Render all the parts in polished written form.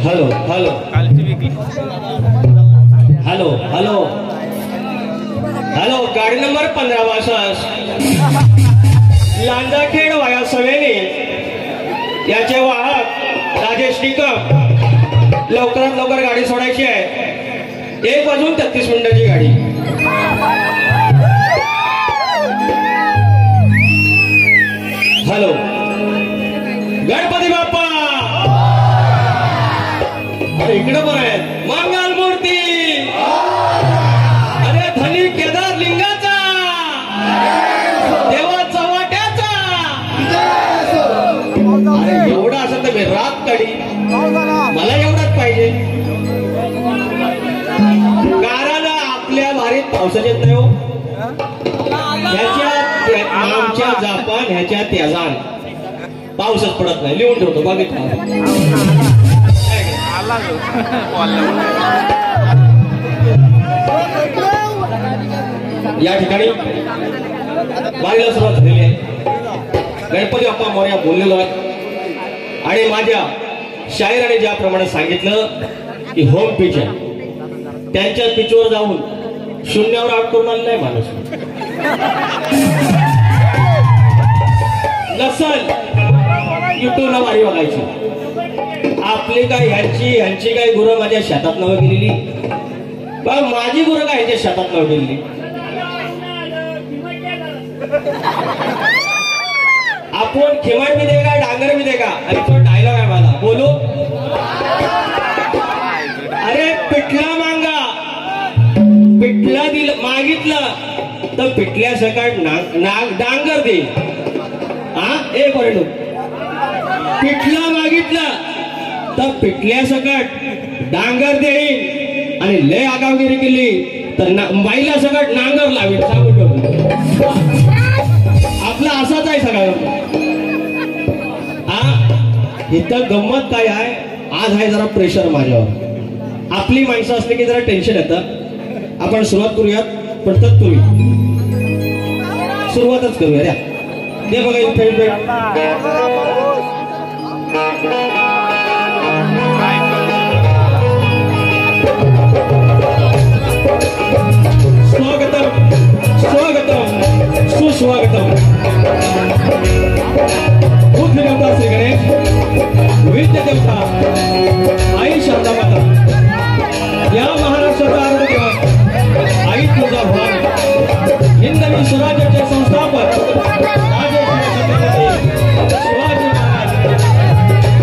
Hello hello hello hello गाडी number 1562 लांजाखेड वाया सवेने याचे वाहक राजेश निकम लवकरात लवकर गाडी सोडायची आहे 1:33 गाडी। हॅलो गणपती बाप्पा अरे इकडे बरं आहे मंगल मूर्ती अरे धनी केदार लिंगाचा देवाचा वाट्याचा अरे एवढा असं तर मी रात काढी मला एवढाच पाहिजे। गाराला आपल्या वारीत पावसाच येत नाही हो ह्याच्या आमच्या जापान ह्याच्या त्याजान पाऊसच पडत नाही लिहून ठेवतो बघितलं। या ठिकाणी वारीला सुरुवात झालेली आहे। गणपती बाप्पा मोरया बोललेलो आहे आणि माझ्या शायराने ज्याप्रमाणे सांगितलं की होम पिच आहे त्यांच्या पिचवर जाऊन शून्यावर आउट करून आलं नाही माणूस नसल युट्यूबला वारी बघायची आपली काय ह्यांची काय गुरं माझ्या शेतात नव्हे गेलेली बा माझी गुरं काय ह्यांच्या शेतात नव्हे गेलेली। आपण खिमट भी देगा डांगर भी देगा आणि तो डायलॉग आहे मला बोलू अरे पिठला मांगा पिठला मागितलं तर पिठल्या सकट डांगर दे हा एक वरडू पिठला मागितलं तर पिठल्या सकट डांगर देईन आणि लय आगावगिरी केली तर बाईला सकट नांगर लावीन सांगून ठेवतो आपला असाच आहे सगळं। इथं गंमत काय आहे आज आहे जरा प्रेशर माझ्यावर आपली माणसं असली की जरा टेन्शन येतं। आपण सुरुवात करूयात पण तत्पूर्वी सुरुवातच करूया रे ते बघा इथे स्वागतम स्वागतम सुस्वागतम बुद्ध देवता श्री गणेश विद्या देवता आई शारदा माता या महाराष्ट्राचा आराध्य देव आई तुळजाभवानी हिंदवी स्वराज्याचे संस्थापक शिवाजी महाराज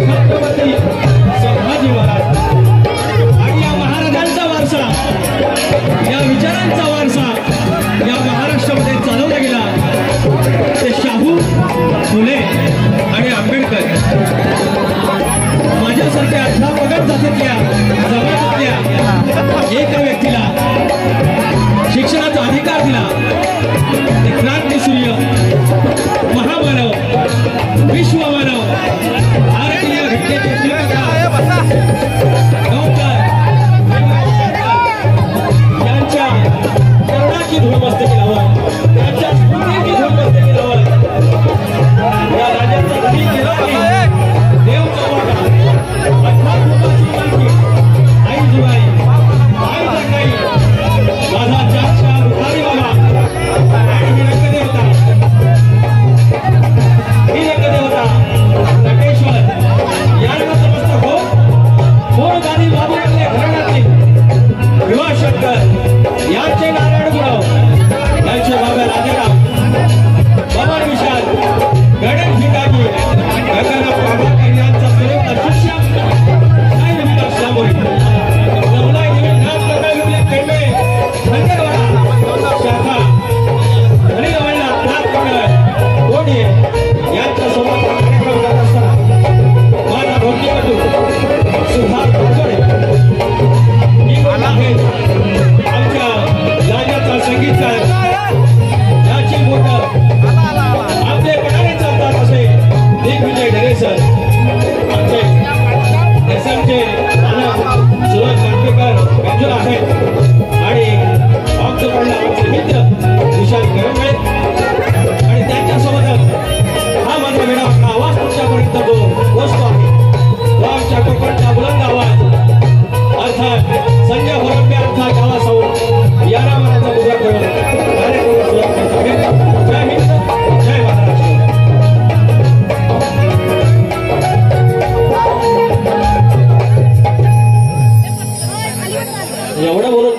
छत्रपती संभाजी महाराज आणि या महाराजांचा वारसा या विचारांचा वारसा या महाराष्ट्रामध्ये चालवला गेला ते शाहू फुले आणि आंबेडकर माझ्यासारख्या अध्यापक जातीतल्या समाजातल्या एका व्यक्तीला शिक्षणाचा अधिकार दिला ते क्रांतीसूर्य महामानव विश्वमानव भारतीय घटनेचे शिल्पकार यांच्या कर्णाची धूळ मस्तकी लावत त्यांच्या स्मृतीची धूळ मस्तकी लावत या राजाचा धनी केला देव चव्हाण अर्थात रूपाची मालकी आई जिवाई आई जगनाई माझा चाचा बुखारी बाबा आणि रंगदेवता ही रंगदेवता नटेश्वर यांना समस्त हो मोरगादी बाबू घराण्यातील विवाह शंकर यांचे नारायण गुरव यांचे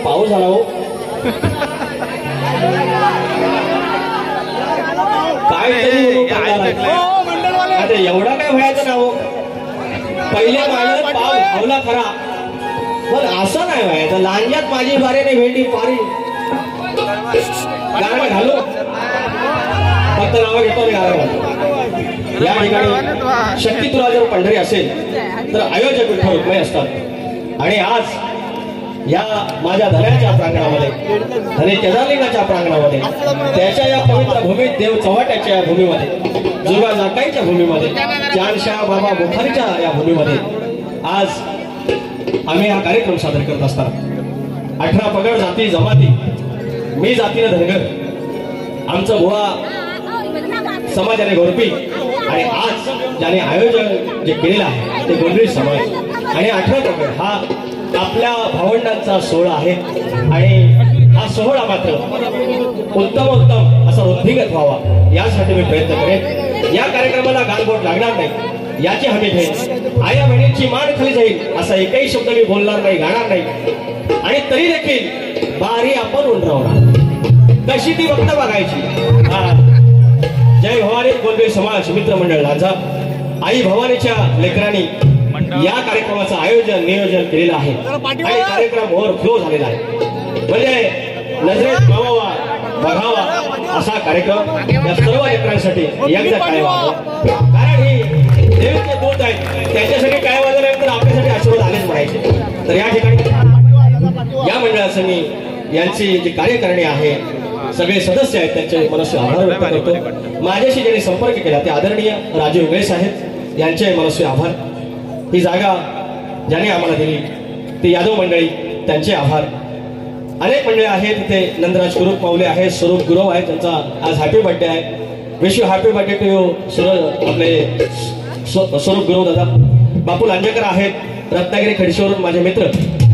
पाऊस आला हो. काय आता एवढा काय व्हायचं ना हो. पहिले महिन्यात पाऊस धावला खरा, पण असं नाही व्हायचं. लांज्यात माझी बारीने भेंडी पारी गाणं घालू फक्त नावं घेतो मी गाणं. या ठिकाणी शक्ती तुला जर पंढरी असेल तर आयोजक विठ्ठल रुक्मिणी असतात. आणि आज या माझ्या धन्याच्या प्रांगणामध्ये, धने केदारलिंगाच्या प्रांगणामध्ये, त्याच्या या पवित्र भूमीत, देव चव्हाट्याच्या या भूमीमध्ये, दुर्गा जाकाईच्या भूमीमध्ये, जानशाह बाबा बुखारीच्या या भूमीमध्ये आज आम्ही हा कार्यक्रम सादर करत असताना 18 पगड जाती जमाती, मी जातीनं धनगर, आमचं भुवा समाजाने गोरपी, आणि आज ज्याने आयोजन जे केलेलं आहे ते गोंधळी समाज. आणि 18 पगड हा आपल्या भावंडांचा सोहळा आहे. आणि हा सोहळा मात्र उत्तम असा वृद्धिगत व्हावा यासाठी मी प्रयत्न करेन. या कार्यक्रमाला गालबोट लागणार नाही याची हमी घेईन. आया बहिणींची मान खाली जाईल असा एकही शब्द मी बोलणार नाही, गाणार नाही. आणि तरी देखील बारी आपण उंडरावणार कशी ती फक्त बघायची. जय भवानी गोंधळी समाज मित्रमंडळ लांजा, आई भवानीच्या लेकरांनी या कार्यक्रमाचं आयोजन नियोजन केलेलं आहे. आणि कार्यक्रम ओव्हरफ्लो झालेला आहे. म्हणजे नजरेत मावावा बघावा असा कार्यक्रम या सर्व लेकरांसाठी एकदा काय व्हावं. कारण ही देवीचे दूत आहेत, त्यांच्यासाठी काय वाजवल्यानंतर आपल्यासाठी आशीर्वाद आलेच म्हणायचे. तर या ठिकाणी या मंडळाचं मी यांची जी कार्यकारिणी आहे, सगळे सदस्य आहेत, त्यांचे मनस्वी आभार व्यक्त करतो. माझ्याशी ज्यांनी संपर्क केला ते आदरणीय राजू इंगळे साहेब, यांचे मनस्वी आभार. ही जागा ज्याने आम्हाला दिली ती यादव मंडळी, त्यांचे आभार. अनेक मंडळी आहेत तिथे. नंदराज कुरूप माऊले आहेत, स्वरूप गुरव आहे, त्यांचा आज हॅपी बर्थडे आहे. Wish you happy birthday to you आपले स्वरूप गुरव दादा. बापू लांजेकर आहेत, रत्नागिरी खडशीवरून माझे मित्र.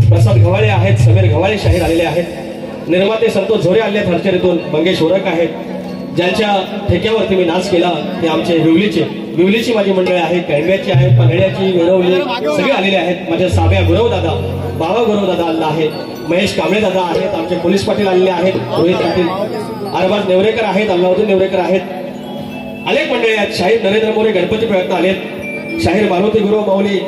प्रसाद गव्हाळे आहेत, समीर गव्हाळे शाहीर आलेले आहेत. निर्माते संतोष झोरे आले आहेत हरचरीतून. मंगेश ओरक आहेत, ज्यांच्या ठेक्यावरती मी नाच केला ते आमचे विवलीची माझी मंडळी आहेत. कळंब्याची आहेत, पन्हाळ्याची, वेळवली सगळे आलेले आहेत. माझ्या साब्या गुरव दादा, बाबा गुरव दादा आला आहे. महेश कांबळे दादा आहेत, आमचे पोलीस पाटील आलेले आहेत. रोहित पाटील, अरबाज नेवरेकर आहेत, अल्लाउद्दीन नेवरेकर आहेत. अनेक मंडळी आहेत. शाहीर नरेंद्र मोरे गणपती प्रयत्न आलेत. शाहीर मारुती गुरव माऊली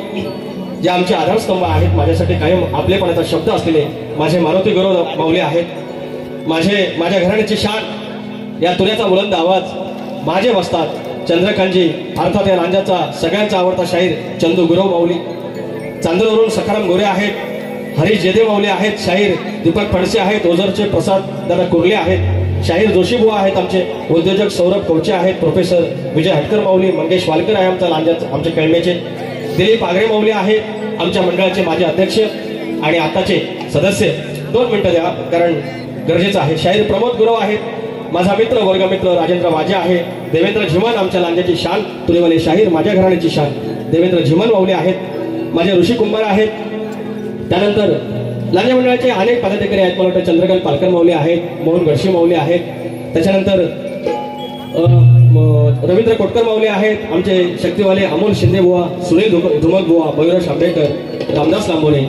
जे आमचे आधारस्तंभ आहेत, माझ्यासाठी कायम आपलेपणाचा शब्द असलेले माझे मारुती गुरव माऊली आहेत. माझ्या घराण्याची शान, या तुऱ्याचा बुलंद आवाज माझे वस्तात चंद्रकांतजी, अर्थात या लांजाचा सगळ्यांचा आवडता शाहीर चंदू गुरव माऊली. चांदूरवरून सखाराम गोरे आहेत, हरीश जेदेव माऊली आहेत, शाहीर दीपक फडसे आहेत, ओझरचे प्रसाद दादा कुर्ले आहेत, शाहीर जोशीबुवा आहेत, आमचे उद्योजक सौरभ कवचे आहेत, प्रोफेसर विजय हटकर माऊली, मंगेश वालकर आहे आमचा लांजाचा, आमचे कळमेचे दिलीप आगरे माऊली आहेत, आमच्या मंडळाचे माजी अध्यक्ष आणि आताचे सदस्य. 2 मिनिटं द्या कारण गरजेचं आहे. शाहीर प्रमोद गुरव आहेत, माझा मित्र वर्गमित्र राजेंद्र वाजे आहे. देवेंद्र झिमन आमच्या लांजाची शान, तुरेवाले शाहीर माझ्या घराण्याची शान देवेंद्र झिमन माऊली आहेत. माझे ऋषी कुंभार आहेत. त्यानंतर लांजा मंडळाचे अनेक पदाधिकारी आहेत. मला वाटतं चंद्रकांत पालकर माऊली आहेत, मोहन गडशी माऊली आहेत. त्याच्यानंतर रवींद्र कोटकर माऊली आहेत, आमचे शक्तीवाले अमोल शिंदे बुवा, सुनील धुमक बुवा, मयुरेश आंबेडकर, रामदास लांबोरे,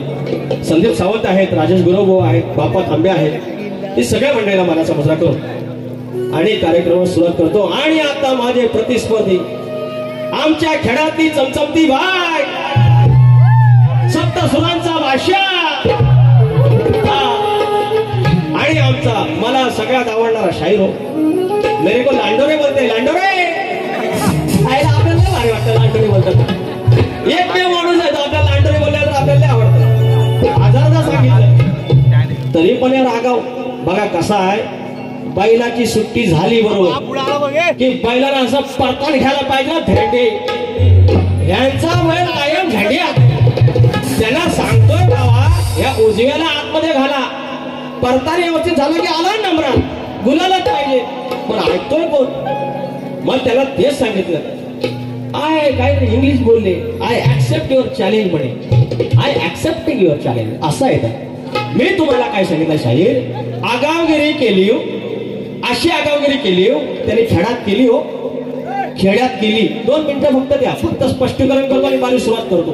संदीप सावंत आहेत, राजेश गुरव बुवा आहेत, बापा तांबे आहेत. ही सगळ्या मंडळीला मानाचा मुजरा करून आणि कार्यक्रम सुरुवात करतो. आणि आता माझे प्रतिस्पर्धी आमच्या खेळातली चमचमती बाय, सप्तसुरांचा भाषा आणि आमचा मला सगळ्यात आवडणारा शाहीर हो, मेरे को लांडोरे बोलते. लांडोरे आपल्याला भारी वाटतं लांडोरे बोलतात. एक देव माणूस आहे तो आपल्याला लांडोरे बोलल्यावर आपल्याला आवडतं. हजारदा सांगितलं तरी पण या रागाव बघा कसा आहे. बैलाची सुट्टी झाली बरोबर की बैलाला असं परतान घ्यायला पाहिजे. झेंडे यांचा बैल कायम झेंड्या, त्यांना सांगतोय बाबा या उजव्याला आतमध्ये घाला, परतान व्यवस्थित झालं की आला नंबरा गुलालच पाहिजे. पण ऐकतोय कोण? मग त्याला तेच सांगितलं. आय काय इंग्लिश बोलले, आय ऍक्सेप्ट युअर चॅलेंज म्हणे. आय ऍक्सेप्टिंग युअर चॅलेंज असं आहे. मी तुम्हाला काय सांगितलं शाहीर, आगावगिरी केली हो, अशी आगावगिरी केली हो त्यांनी खेड्यात केली हो, खेड्यात केली. 2 मिनिटं फक्त द्या, फक्त स्पष्टीकरण करतो आणि बारी सुरुवात करतो.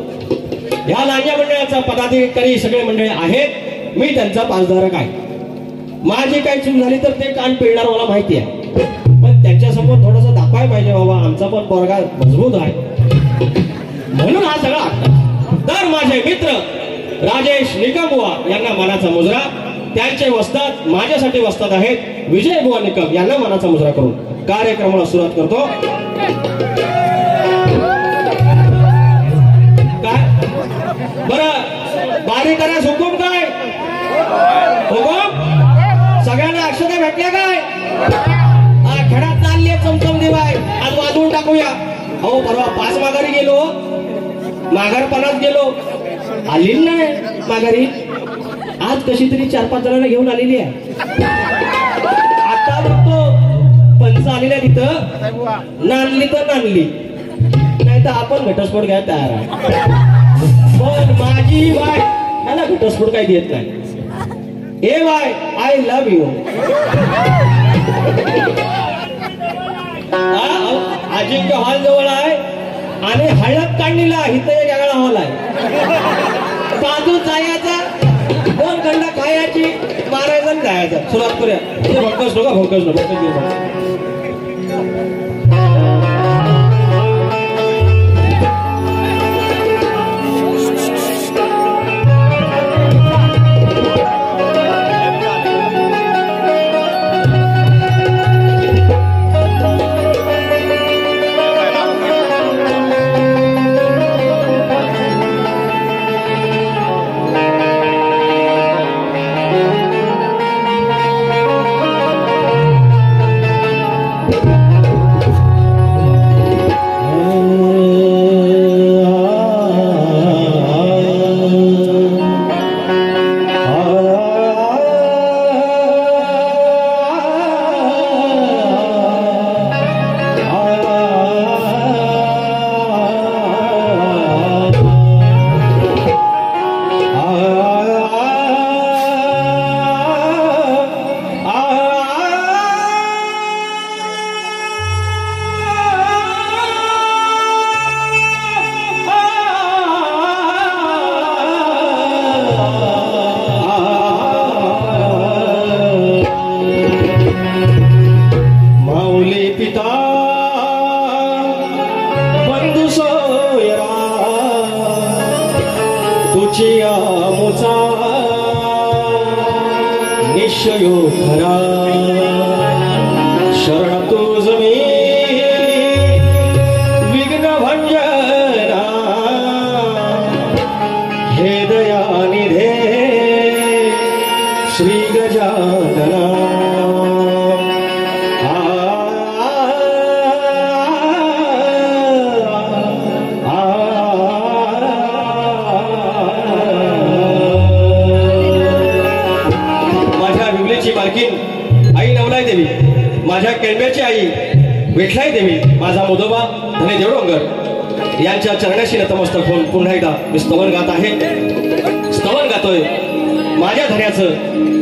या लांजा मंडळाचा पदाधिकारी सगळे मंडळी आहेत. मी त्यांचा पासधारक आहे. माझी काही चूक झाली तर ते कान पिळणार मला माहिती आहे, पण त्यांच्यासमोर थोडंसं दाखवाय पाहिजे बाबा आमचा पण पोरगा मजबूत आहे, म्हणून हा सगळा. तर माझे मित्र राजेश निकमबुवा यांना मानाचा मुजरा, त्यांचे वस्ताद माझ्यासाठी वस्ताद आहेत विजय बुवा निकम, यांना मानाचा मुजरा करून कार्यक्रमाला सुरुवात करतो. काय बरं बारीक करण्यास हुकूम काय? हुकूम सगळ्यांना अक्षता भेटल्या काय? खेळात चालली चमचम दिवाय, आज वाजवून टाकूया. अहो परवा 5 माघारी गेलो, माघारपणात गेलो, आली नाही माघारी. आज कशी तरी 4-5 जणांना घेऊन आलेली आहे. आता बघतो पंच आलेल्या तिथं, नांदली तर नांदली, नाही तर आपण घटस्फोट घ्यायला तयार आहे. पण माझी बाय मला घटस्फोट काही देत नाही. ए bye I love you. Ajinkya hall जवळ आहे आणि हळद काढणीला इथं एक वेगळा हॉल आहे. बाजू जायचा, 2 खंड खायची, मारायचा आणि जायचं. सुरुवात करूया. भंकस नका भंकस नको. निश्चयो खरा शरण तुझ मी विघ्न भंजना हे दयानिधे श्री गजानना. आई नवलाई देवी, माझ्या केळब्याची आई विठलाई देवी, माझा मुदोबा धने देवडोंगर यांच्या चरणाशी नतमस्तक होऊन पुन्हा एकदा मी स्तवन गात आहे. स्तवन गातोय माझ्या धन्याचं,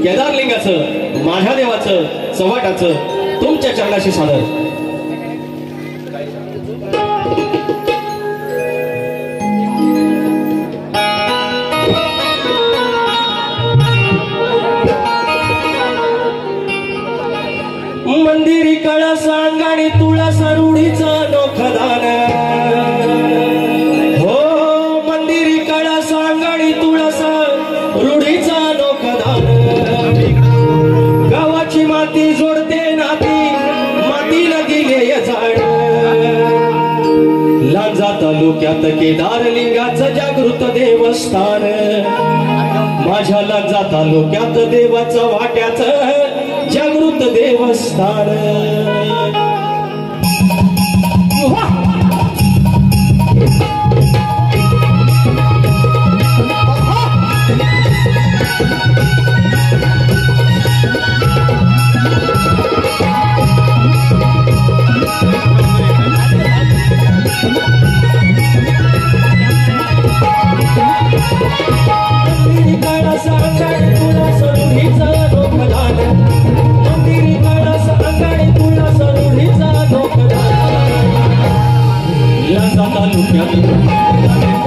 केदारलिंगाचं, माझ्या देवाचं, चव्हाटाचं तुमच्या चरणाशी सादर. मंदिरी कळस अंगाणी तुळस रूढीचा नोखदान, हो मंदिरी कळस अंगाणी तुळस रूढीचा नोखदान. गावाची माती जोडते नाती, मातीला दिले झाड. लांजा तालुक्यात केदारलिंगाचं जागृत देवस्थान, माझ्या लांजा तालुक्यात देवाचं वाट्याचं जागृत देवस्थान.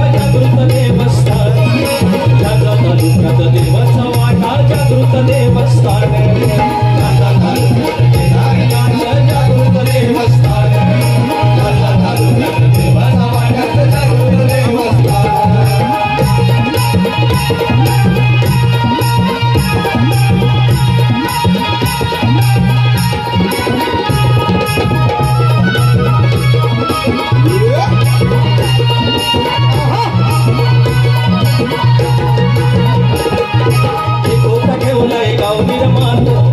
जागृत देवस्थान, देवाचा वाटा देवस्थान लांजा तालुक्यात केदारनाथ जागृत देवस्थान लांजा तालुक्यात देवाचा वाड्यात जागृत देवस्थान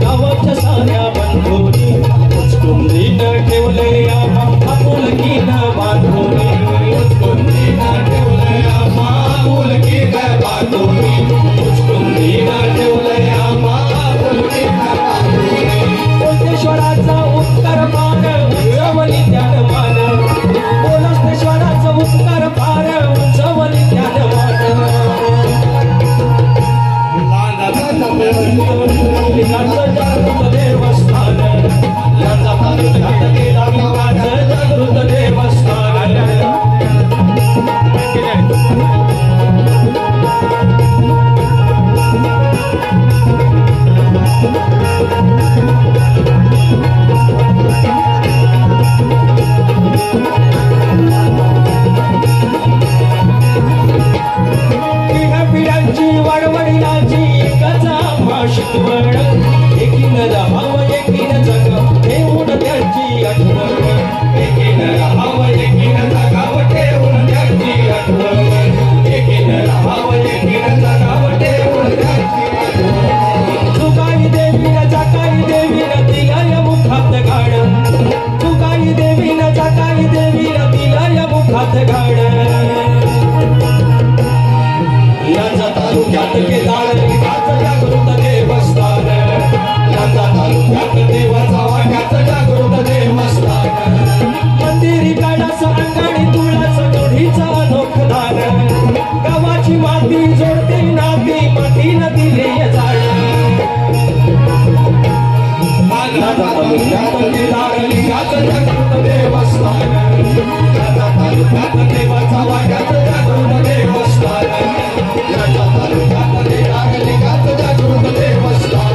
गावाच्या साऱ्या बंधुनी उचकुंदीन ठेवले आपुलकीन बांधुनी उचकुंदीन ठेवले आपुलकीन बांधुनी उचकुंदीन ठेवले आपुलकीन बांधुनी बोलतेश्वराचा उत्तर मान उंचवली ज्ञान मान बोलतेश्वराचा उत्तर पार उंचवली ज्ञान मान जागृत देवस्थान लांजा तालुक्यात केदारनाथ जागृत देवस्थान पिढ्यांची वाडवडिलांची एकचा शिकवण एकीन राहावं एकीन जगावं ठेवून त्याची आठवण एकीन राहावं एकीन जगावं ठेवून त्याची आठवण एकीन राहावं एकीन जगावं ठेवून त्याची आठवण तुकाई देवीन जाकाई देवीन दिलाय मुखात घाण तुकाई देवीन जाकाई देवीन दिलाय मुखात घाण लांजा तालुक्यात केदारनाथ जागृत देवस्थान लांजा तालुक्यात देवाचा वाड्यात जागृत देवस्थान मंदिरी काडाचं अंगणी तुळाचं दोढीचं अनोखदान गावाची माती जोडते नाती मातीनं दिले झाड लांजा तालुक्यात केदारनाथ जागृत देवस्थान लांजा तालुक्यात देवाचा वाड्यात जागृत देवस्थान लांजा तालुक्यात केदारनाथ जागृत देवस्थान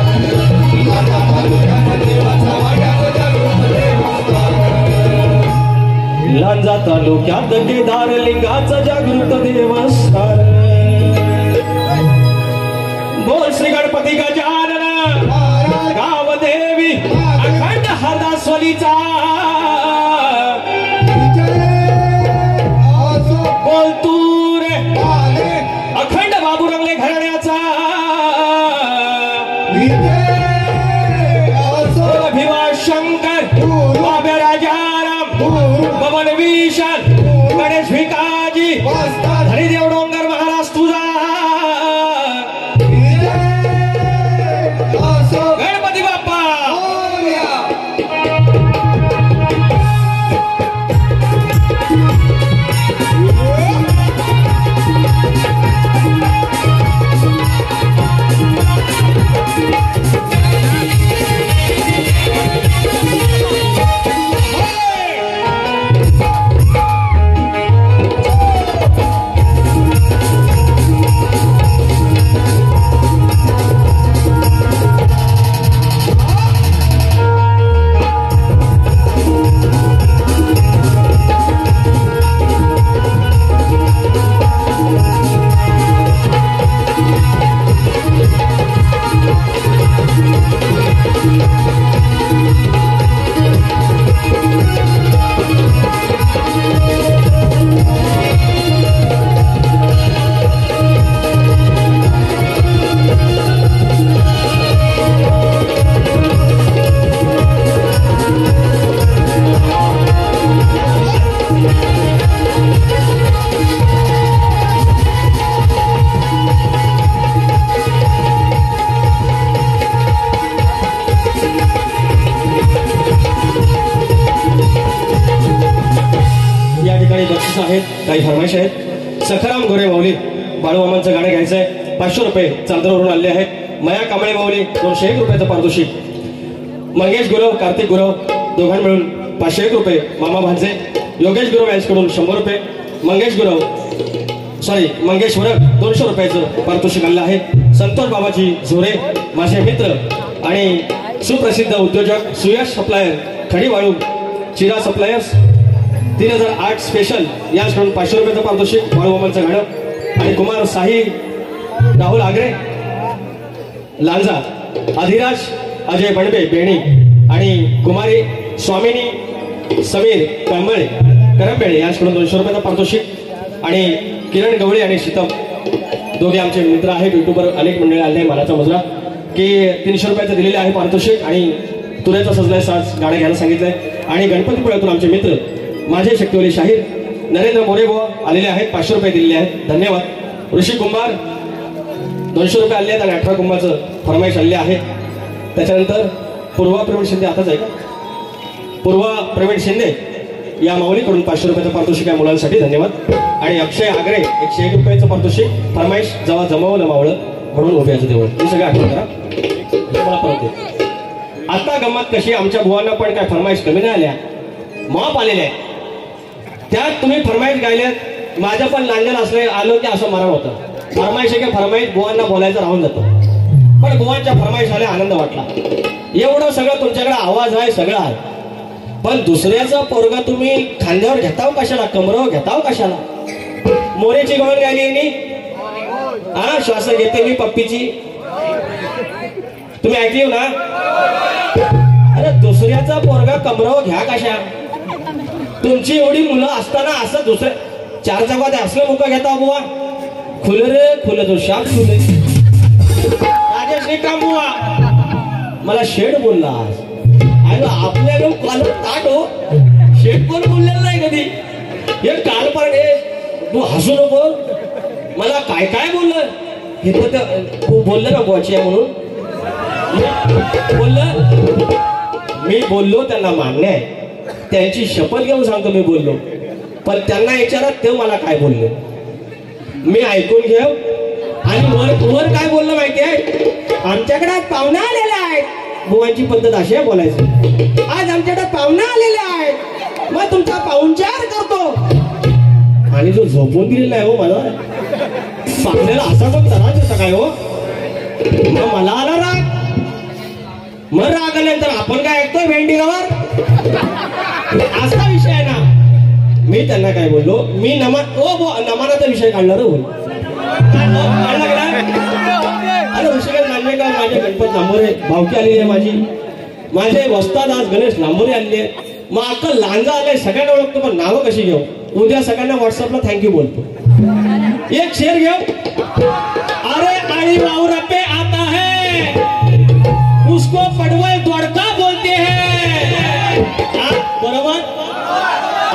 लांजा तालुक्यात देवाचा वाड्यात जागृत देवस्थान लांजा तालुक्यात केदारलिंगाचं जागृत देवस्थान बोल श्री गणपती गजानन गावदेवी अखंड हरदासवलीचा बोल तू रे अखंड बाबू रंगले घराण्याचा भिवा शंकर बाब्या राजाराम पवन विशाल गणेश भिकाजी हरिदेव डोंगर महाराज तुझा गणपती बाप्पा आहेत काही फरमाईश आहेत. सखाराम गोरे माऊली बाळूमामांचं गाणं घ्यायचंय. 500 रुपये चांदरवरून आले आहेत. मया कांबळे माऊली 201 रुपयाचं पारितोषिक. मंगेश गुरव कार्तिक गुरव दोघांना मिळून 501 रुपये. मामा भांजे योगेश गुरव यांच्याकडून 100 रुपये. मंगेश वरक 200 रुपयाचं पारितोषिक आलेलं आहे. संतोष बाबाजी झोरे माझे मित्र आणि सुप्रसिद्ध उद्योजक सुयश सप्लायर खडीवाळू चिरा सप्लायर्स 3008 स्पेशल याकडून 500 रुपयाचं पारितोषिक बाळूमामांचं गाणं आणि कुमार साही राहुल आगरे लांजा अधिराज अजय बणबे बेणी आणि कुमारी स्वामिनी समीर कांबळे करंबेळे याकडून 200 रुपयाचं पारितोषिक आणि किरण गवळे आणि शीतम दोघे आमचे मित्र आहेत युट्यूबवर अनेक मंडळी आले मानाचा मुजरा की 300 रुपयाचं दिलेले आहे पारितोषिक आणि तुऱ्याचा सजलाय साज गाणं घ्यायला सांगितलंय आणि गणपतीपुळ्यातून आमचे मित्र माझे शक्तिवली शाहीर नरेंद्र मोरे बुवा आलेले आहेत 500 रुपये दिलेले आहेत धन्यवाद ऋषी कुंभार 200 रुपये आले आहेत आणि 18 कुंभाचं फरमाईश आलेले आहे त्याच्यानंतर पूर्वा प्रवीण शिंदे आताच आहे का पूर्वा प्रवीण शिंदे या माऊलीकडून 500 रुपयाचं पारितोषिक या मुलांसाठी धन्यवाद आणि अक्षय आगरे 101 रुपयाचं पारितोषिक फरमाईश जेव्हा जमावलं मावळं म्हणून उभ्याचं देवळ हे सगळं आठवण करा मला परत आता गंमत कशी आमच्या बुवांना पण काय फरमाईश कमी नाही आल्या माप आलेल्या आहेत त्यात तुम्ही फरमाईश गायल्यात माझ्या पण लांजल असले आलो की असं मरण होतं फरमाईश आहे की फरमाईश बुवांना बोलायचं राहून जातं पण बुवांच्या फरमाईश आल्या आनंद वाटला एवढं सगळं तुमच्याकडे आवाज आहे सगळं आहे पण दुसऱ्याचा पोरगा तुम्ही खांद्यावर घेताव कशाला कमरावर घेताव कशाला मोरेची गवळ गायली यांनी हा श्वास घेते मी पप्पीची तुम्ही ऐकली ना अरे दुसऱ्याचा पोरगा कमरावर घ्या कशा तुमची एवढी मुलं असताना असं दुसऱ्या 4 चौकात असलं मुका घेता बुवा खुले रे खुले तो शाप खुले राजेश काम बुवा मला शेड बोलला आज आपल्या काल ताट हो शेड पण बोललेलं नाही कधी हे काल पण तू हसू नको मला काय काय बोललं हे तू बोललं ना बुवाची आहे म्हणून बोललं मी बोललो त्यांना मान्य आहे त्यांची शपथ घेऊन सांगतो मी बोललो पण त्यांना विचारत ते मला काय बोलले मी ऐकून घेऊ आणि वर काय बोललं माहिती आहे आमच्याकडे आज पाहुणा आलेला आहे बुवांची पद्धत अशी आहे बोलायची आज आमच्याकडे पाहुणा आलेला आहे मग तुमचा पाहुणचार करतो आणि जो झोपून दिलेला आहे हो मला पाहुण्याला असा पण त्रास होता काय हो मग मला आला राग मग राग आल्यानंतर आपण काय ऐकतोय भेंडी गावावर असा विषय आहे ना मी त्यांना काय बोललो मी नमानाचा विषय काढला रे बोल अरे ऋषिकेश नांदेकर माझे गणपत लांबोरे भावकी आलेली आहे माझे वस्ताद आज गणेश लांबोरे आलेले मग अक्का लांजा आले सगळ्यांना ओळखतो पण नावं कशी घेऊ उद्या सगळ्यांना व्हॉट्सअपला थँक्यू बोलतो एक शेर घेऊ अरे आळी वावर पे आता है उसको पडवल दोडका बोलते हैं बरोबर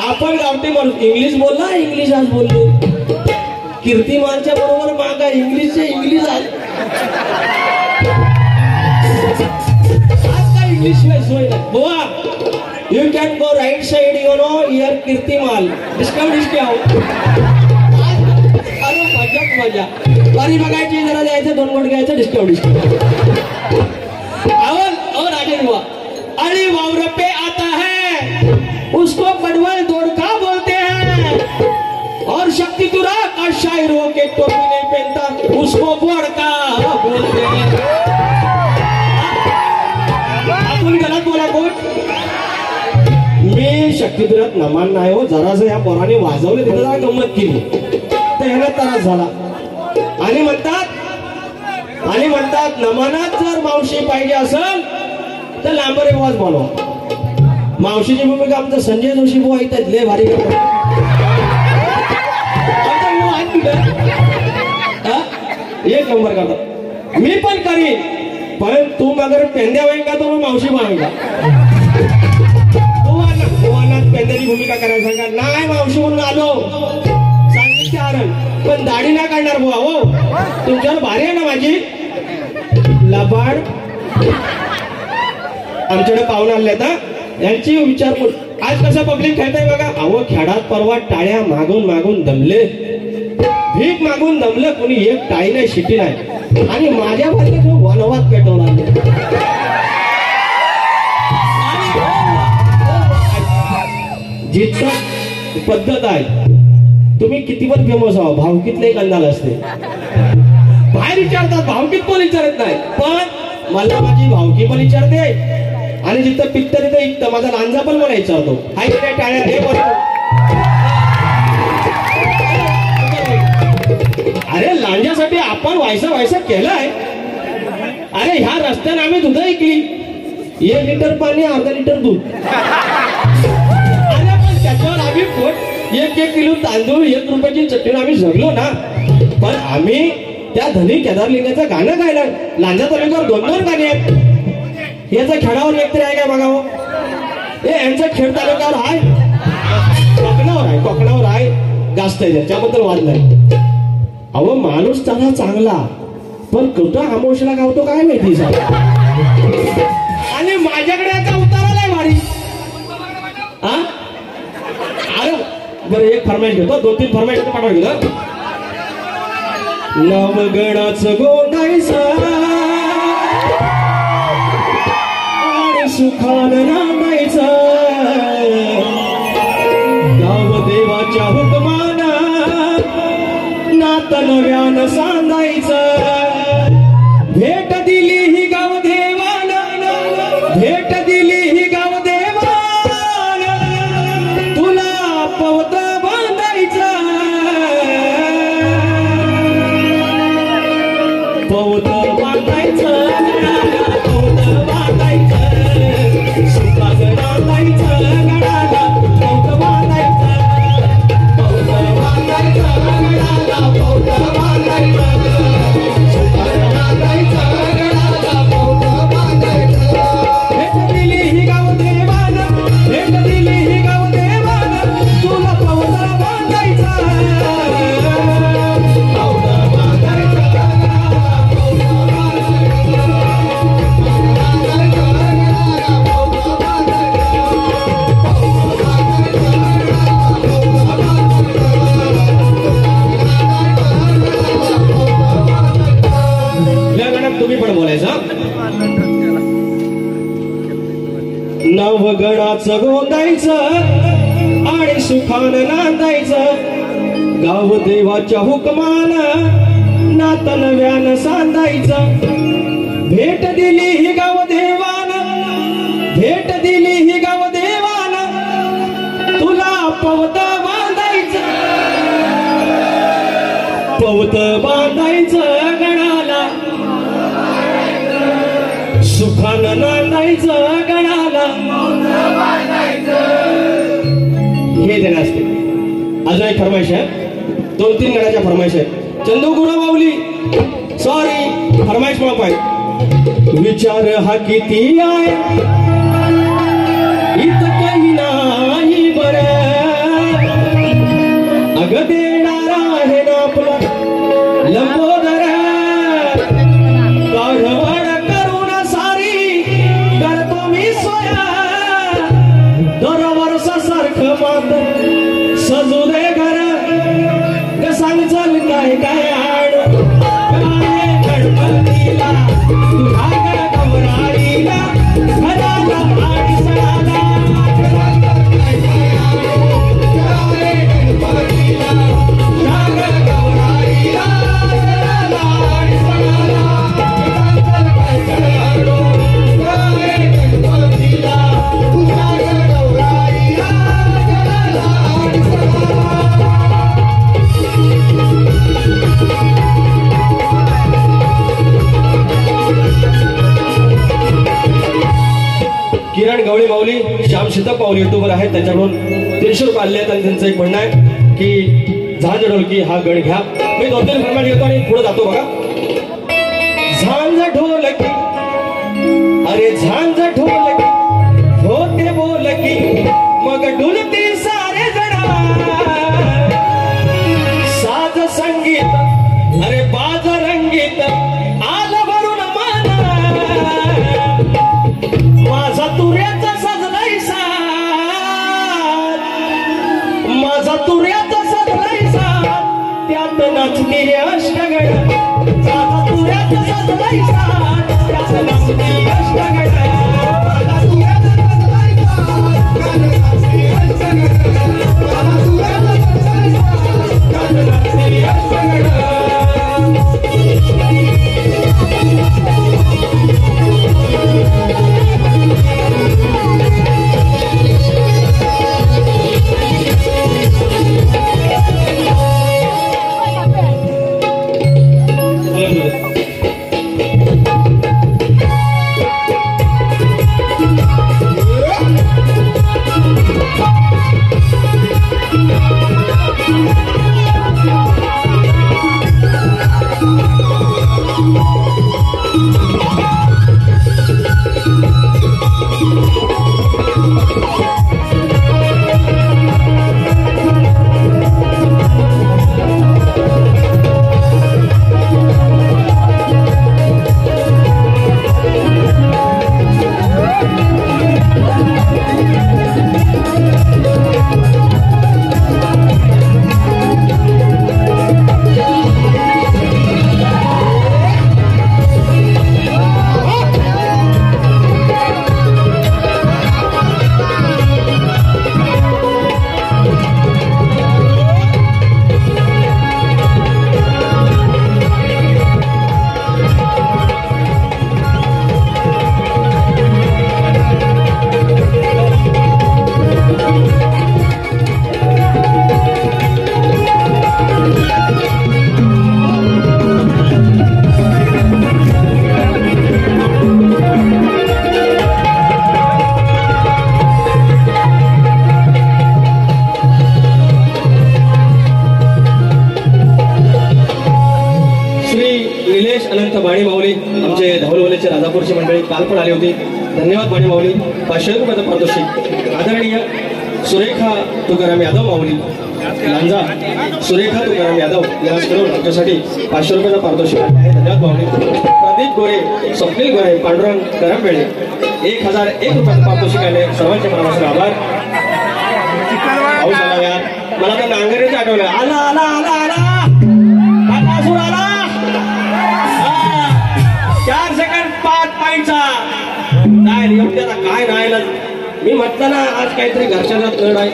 आपण गावठी माणूस इंग्लिश बोलला इंग्लिश आज बोललो कीर्तिमानच्या बरोबर मागा इंग्लिश आज काय इंग्लिश शिवाय सोय ना बुवा you can go right side you know here कीर्तिमान डिस्काउंट अरे मजा बारी बघायची जरा द्यायचं 2 गोट घ्यायचं डिस्काउंट और राजेश बुआ अरे वावर पे आता है उसको पडवल दोड़का बोलते हैं और शक्ति तुरा का शायरों के टोपी नहीं पहनता उसको बोड़का बोलते हैं आपण गलत बोला कोण मी शक्तिपुरात नमान नाही हो जरासं या पोराने वाजवले तिथे जरा गंमत केली तर ह्याला त्रास झाला आणि म्हणतात नमनात जर मावशी पाहिजे असेल तर लांबरे बुवाच बोलवा मावशीची भूमिका आमचं संजय जोशी बुवा इथं लय भारी एक नंबर करतात मी पण करीन पण तू मगर पेंद्या होईन का तो मावशी बनवेन का बुवांना पेंद्याची भूमिका करायला सांगा नाही मावशी म्हणून आलो सांगितलं कारण पण दाढी नाही काढणार बुवा हो तुमच्यावर भारी आहे ना माझी लबाड आमच्याकडे पाहुणे आले आता यांची विचार आज कसं पब्लिक खेळताय बघा अहो खेळात परवा टाळ्या मागून दमले भीक मागून दमलं कोणी एक टाळी नाही शिटी नाही आणि माझ्या भाषेत वनवाद पेटवला जिथं पद्धत आहे तुम्ही किती पण फेमस आहो भावकीतले एक अंदाज असते बाहेर बाहेर विचारतात, भावकीत कोण विचारत नाही. पण मला माझी भावकी पण विचारते आणि जिथं पित्त तिथं इथं माझा लांजा पण मला विचारतो. हाय काय टाळ्या हे बरोबर. अरे लांजासाठी आपण व्हायसा केलाय. अरे ह्या रस्त्याने आम्ही दूध ऐकली, 1 लिटर पाणी 1/2 लिटर दूध. अरे पण त्याच्यावर आम्ही 1 किलो तांदूळ 1 रुपयाची चटणी आम्ही जगलो ना. पण आम्ही त्या धनी केदारलिंगाचं गाणं गायला. लांजा तालुक्यावर 2 गाणी आहेत. याचा खेळावर एकतरी आहे काय बघावं. यांचा खेळ तालुक्यावर आहे, कोकणावर आहे जास्त आहे, त्याच्याबद्दल वाद नाही. अहो माणूस चांगला चांगला पण कुठं आमोशला गावतो काय माहिती साहेब. आणि माझ्याकडे आता उतारालाय भारी. हा अरे बरं एक फरमाईश घेतो, 2-3 फरमाईश पाठवा घेतो. नवगणाचं गोंडायचं आणि सुखानं नांदायचं, गाव देवाच्या हुकमानं नात नव्यानं सांगायचं. भेट दिली ही गाव देवानं, भेट दिली ही गाव देवानं, तुला पवत बांधायचं, पवत बांधायचं, पवत बांधायचं, सुखात बांधायचं, गडाला पवत बांधायचं, पवत बांधायचं, गडाला पवत बांधायचं, सुखात बांधायचं, गडाला पवत बांधायचं. भेट दिली ही गाव देवानं, भेट दिली ही गाव देवानं, तुला पवत बांधायचं, पवत बांधायचं. तुम्ही पण बोलायचं. नवगणाचं गोंदायचं आणि सुखानं नांदायचं, गाव देवाच्या हुकमानं नात नव्यानं सांधायचं. भेट दिली ही गाव देवानं, भेट दिली ही गाव देवानं, तुला पवत बांधायचं, पवत बांधायचं, गणाला सुखानं नांदायचं, गणाला हे देणं असते. अजून एक फरमाईश आहे, 2-3 गणाच्या फरमाईश आहे. चंदू गुरु माऊली सॉरी फरमाईश मला पाहिजे. विचार हा किती आहे इतकंही नाही बरं, अगं देणारा आहे ना आपला लंबोदर, गाढवड करून सारी करतो मी सोया, दरवर्षासारखं मात्र सजू दे घर, कसांग चल काय काय आड काय गणपतीला तुझ्या गवराईला घराला आणि सणाला, गणपतीला तुझ्या गवराईला घराला आणि सणाला, काय गणपतीला तुझ्या गवराईला घराला आणि सणाला. किरण गवळी माऊली, श्याम सिद्धप्पा माऊली युट्यूबर आहेत, त्यांच्याकडून 300 रुपये आले आहेत आणि त्यांचं एक म्हणणं आहे की झांज ढोलकी हा गण घ्या. मी 2-3 फरमाईश घेतो आणि पुढे जातो. बघा, झांज ढोलकी अरे झांज ढोलकी होते बोलकी मग डुलती सारे जणा, साज संगीत अरे बाज रंगीत आलं भरून माना, माझा तुऱ्याचा सजलाय साथ, माझा तुऱ्याचा सजलाय साथ, त्यात नाचती अष्टगण, माझा तुऱ्याचा सजलाय साथ, त्यात नाचती अष्टगण, माझा तुऱ्याचा सजलाय साथ, त्यात नाचती अष्टगण, माझा तुऱ्याचा सजलाय साथ, त्यात नाचती अष्टगण. काल पण आली होती. धन्यवाद माझी माऊली. 500 रुपयाचं पारितोषिक आदरणीय सुरेखा तुकाराम यादव माऊली लांजा. सुरेखा तुकाराम यादव यांच्याकडून आमच्यासाठी 500 रुपयाचं पारितोषिक आहे. धन्यवाद माऊली. प्रदीप गोरे, स्वप्नील गोरे, पांडुरंग करंबेळे 1001 रुपयाचं पारितोषिक आले. सर्वांचे मनापासून आभार. पाऊस आला यार, मला तर नांगरेच आठवलं. आला आला आला आला बाकासूर आला. 4 सेकंड 5 पॉईंटचा नाही एवढ्याचा काय नाही. मी म्हटलं ना आज काहीतरी घरच्या जात लढ आहे.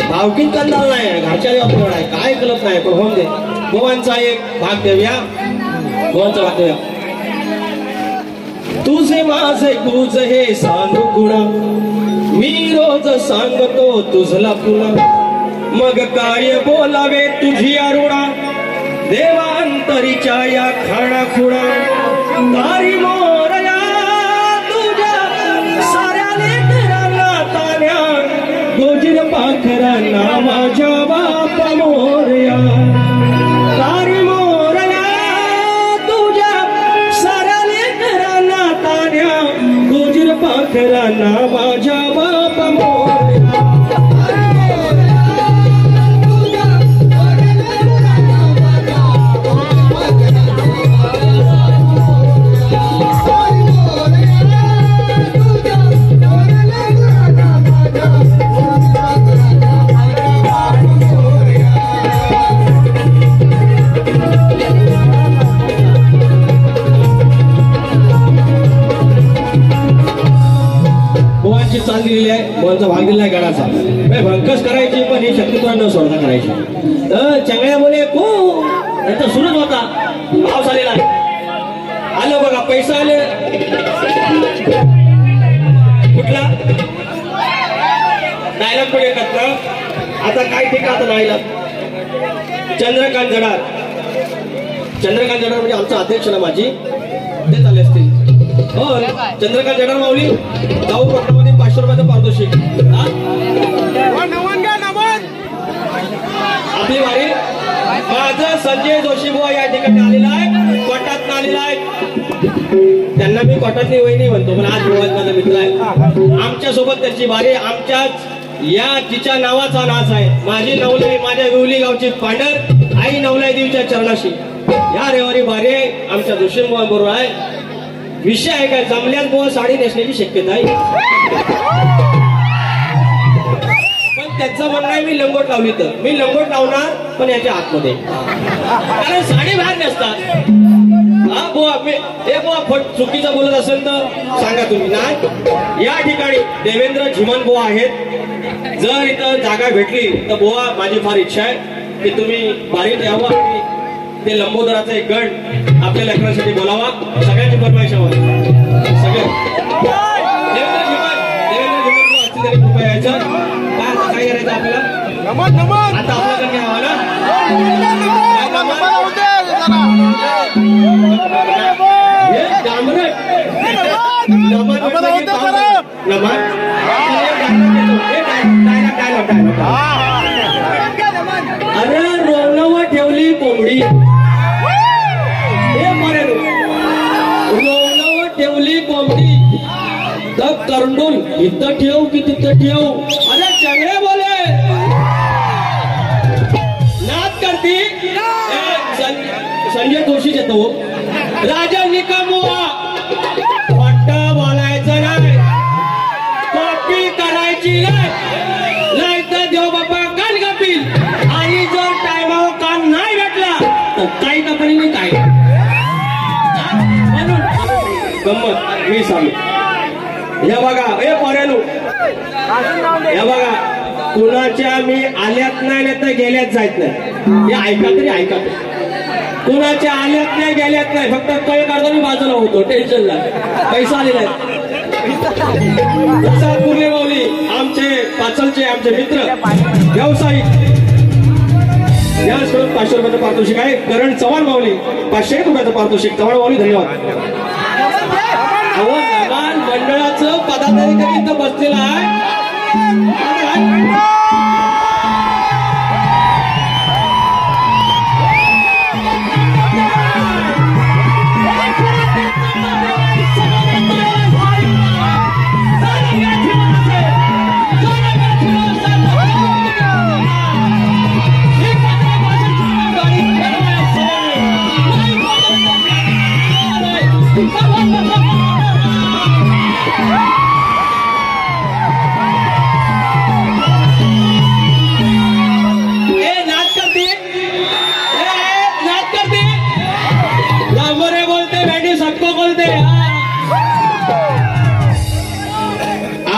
भावकीत कंदाल नाही, घरच्या जात लढ आहे. काय कळत नाही पण होऊन दे. गोवांचा एक भाग देऊया. गोवांचा भाग देऊया. तुझे माझे गुज हे सांगू कुणा, मी रोज सांगतो तुझला पुन्हा. मग काय बोलावे तुझी अरुणा, देवांतरीच्या या खाणा खुणा. तारी मोरया तुझ्या साऱ्या लेकरांना तान्या, गोजीर पाखरांना माझ्या बाप मोरया. तारी मोरया तुझ्या साऱ्या लेकरांना तान्या, गोजीर पाखरांना माझ्या बाप मोरया. चाल दिलेली आहे. गोवांचा भाग दिलेला आहे गाण्याचा. भंकस करायची पण ही शक्यतो न सोडता करायची. तर चंगळ्या बोले को नंतर सुरूच होता. पाऊस आलेला आलं बघा. पैसा आले कुठला डायलॉग पण येतात ना. आता काय ठिकाण राहिला. चंद्रकांत जडार. चंद्रकांत जडार म्हणजे आमचा अध्यक्ष ना माझी ते चालले असतील. हो चंद्रकांत जडार माऊली जाऊ प्रमाणामध्ये 500 रुपयाचं पारितोषिक. आपली वारी माझं संजय जोशी बुवा या ठिकाणी आलेला आहे. कोटात आलेला आहे. त्यांना मी कोटातली वहिनी म्हणतो पण आज गोवात माझा मित्र आहे. आमच्या सोबत त्यांची वारी आमच्याच या तिच्या नावाचा नाच आहे. माझी नवलाई माझ्या विवली गावची पांढर आई नवलाई देवीच्या चरणाशी या रविवारी वारी आहे. आमच्या जोशी बुवा बरोबर आहे. विषय आहे काय जमल्यास बुवा साडी नेसण्याची शक्यता आहे. पण त्याचं म्हणणं आहे मी लंगोट लावली तर मी लंगोट लावणार पण याच्या आतमध्ये, कारण साडी बाहेर नेसतात. हा बुवा हे बुवा चुकीचं बोलत असेल तर सांगा तुम्ही. नाही या ठिकाणी देवेंद्र झिमन बुवा आहेत. जर इथं जागा भेटली तर बुवा माझी फार इच्छा आहे की तुम्ही बारीत यावं आणि ते लंबोदराचा एक गण आपल्या लेकरांसाठी बोलावा. सगळ्यांची फरमाईश हवं. सगळे देवेंद्र झिमन असतील तरी कृपया यायचं. काय करायचं आपल्याला आता आपल्याकडे हवा ना. अरे रोवणव ठेवली कोंबडी. रोवणव ठेवली कोंबडी तर करंडून इथं ठेव की तिथं ठेव. अरे चंगळे बोले नाच करती. संजय जोशी येतो. राजा निकमुआ वाटत बोलायचं नाही, कॉपी करायची नाही तर देव बाबा कान कापील. आणि जर टायमावर कान नाही भेटला तर काही कंपनीने काय म्हणून गंमत मी सांगू. या बघा ए पोऱ्यानो, या बघा कुणाच्या मी आल्यात नाही तर गेल्यात जायत नाही. हे ऐका तरी ऐका. कुणाच्या आल्यात नाही गेल्यात नाही, फक्त कळ काढतो मी बाजूला होतो. टेन्शन नाही, पैसा आलेला आहे. पूर्णे माऊली आमचे पाचलचे आमचे मित्र व्यावसायिक याचकडून 500 रुपयाचं पारितोषिक आहे. करण चव्हाण माऊली 500 रुपयाचं पारितोषिक. चव्हाण माऊली धन्यवाद. नवान मंडळाचं पदाधिकारी इथं बसलेला आहे.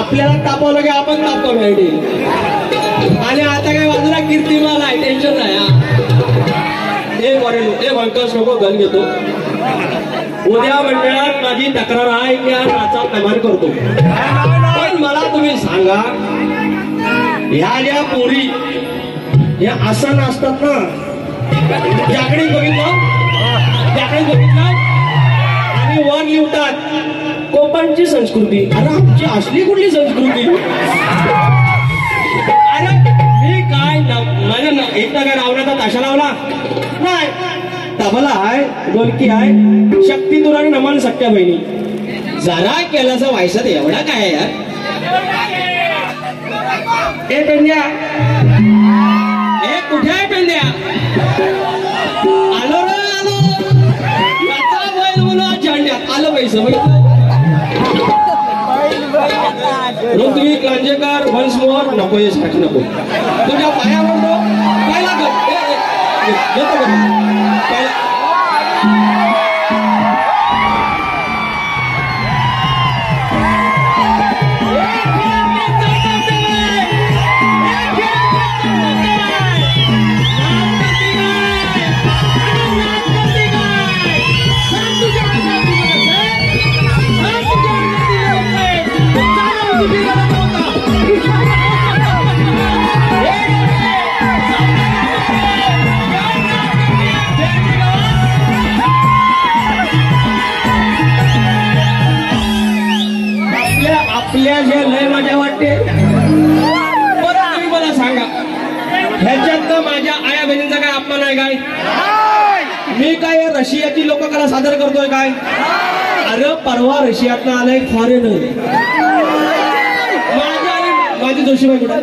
आपल्याला तापवलं की आपण तापतो भेटी. आणि आता काय बाजूला कीर्तिमान आहे, टेन्शन नाही. हे बरे हे भंकस नको गण घेतो. उद्या मंडळात माझी तक्रार आहे की हा नाचा तमार करतो. पण मला तुम्ही सांगा, ह्या ज्या पोरी या असं असतात ना, जागडी बघितलं आणि वर लिहतात कोकणची संस्कृती. अरे आमची असली कुठली संस्कृती? अरे मी काय माझ्या एकटा काय लावण्याचा ताशा लावला नाही. तबला आहे, ढोलकी आहे, शक्ती दूर आणि नमन सख्या बहिणी. जरा केल्याचा व्हायचं एवढा काय आहे यार. ए पेंड्या, ए कुठे आहे पेंड्या? आलो रे आलो. याचा बैल बोला झेंड्यात आलं पैसे तुम्ही कांजेकर वन्स मोर नको हे साठी नको. तुझ्या पाया म्हणतो पहिला आपल्या जे लय मजा वाटते. बरं तुम्ही मला सांगा, ह्याच्यात माझ्या आया बहिणींचा काय अपमान आहे काय? मी काय रशियाची लोककला सादर करतोय काय? अरे परवा रशियातनं आलाय फॉरेनर. माझी जोशीबाई कुठे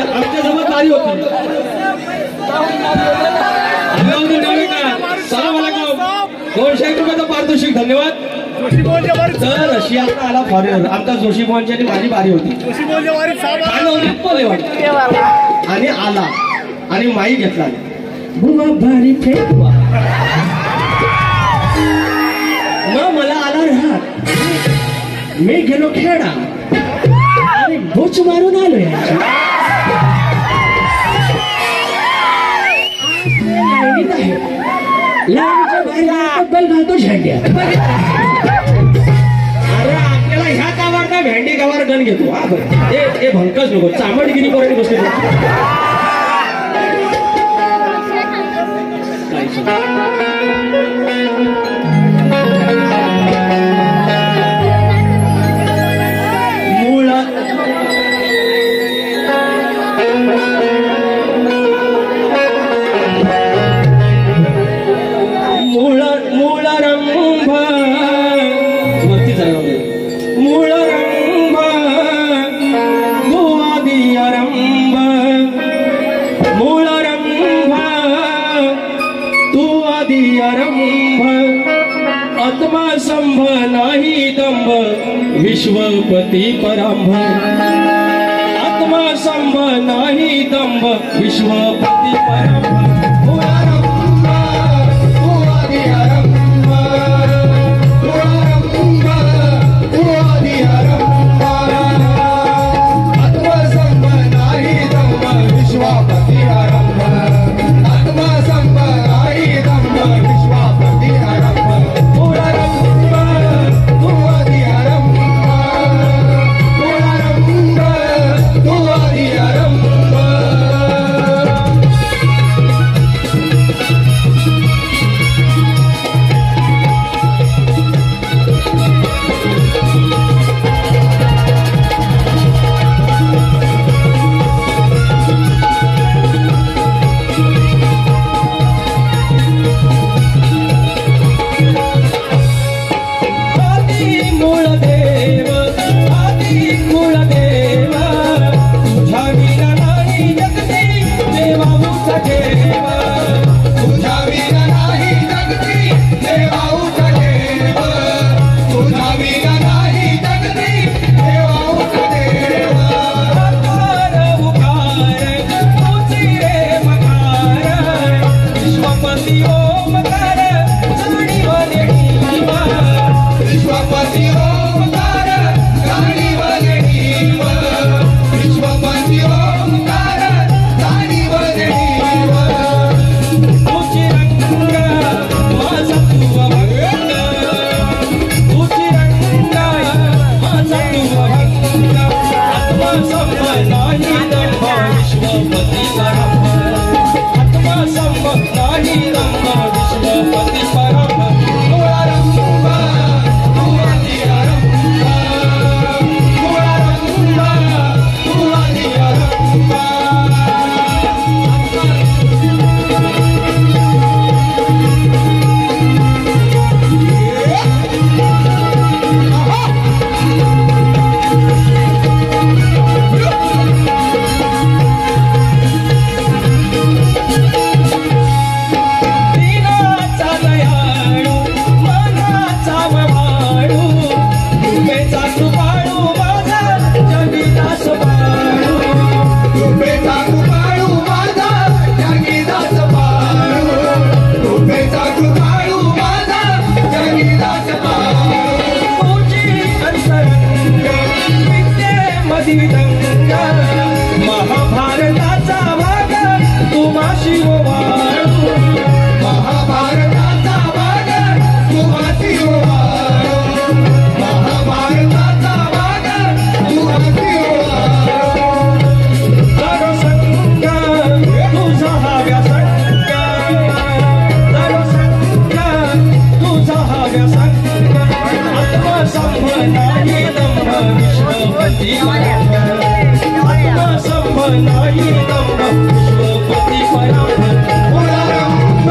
आमच्या सोबत बारी होती. सलाम अलैकुम. 200 रुपयाचं पारितोषिक धन्यवाद. तर रशियातनं आला फॉरेनर. आमच्या जोशीबाईंची आणि माझी बारी होती. आणि आला आणि माई घेतला. बुवा बारी फेकवा. मग मला आला राहत. मी गेलो खेळा आणि बोच मारून आलो. लाईनीच्या बाहेर बल घालतो झेंड्या. अरे आपल्याला ह्याच आवडता भेंडी गावावर गण घेतो. हा बरं हे भंकस नको चामडगिरी करून गोष्टी. आत्मसंभ नाही दंभ विश्वपती परांभ. आत्मसंभ नाही दंभ विश्वपती परांभ. विश्वपती ओम कार राणी नाही दंभ विश्वपती परम मुळारंभ महाभारताचा भाग तुम्हाशी वाळू महाभारताचा भाग तुम्हाशी वाळू महाभारताचा भाग तुम्हाशी वाळू संग तुझा हा व्यासंग तुझा हा व्यासंग आत्मसंबंधाने दंभ विश्वपती नाही दंभ विश्वपती परम मुळारंभ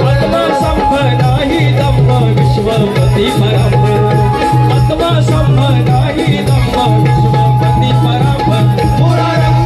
आत्मसंभ नाही दंभ विश्वपती परम आत्मसंभ नाही दंभ विश्वपती परम मुळारंभ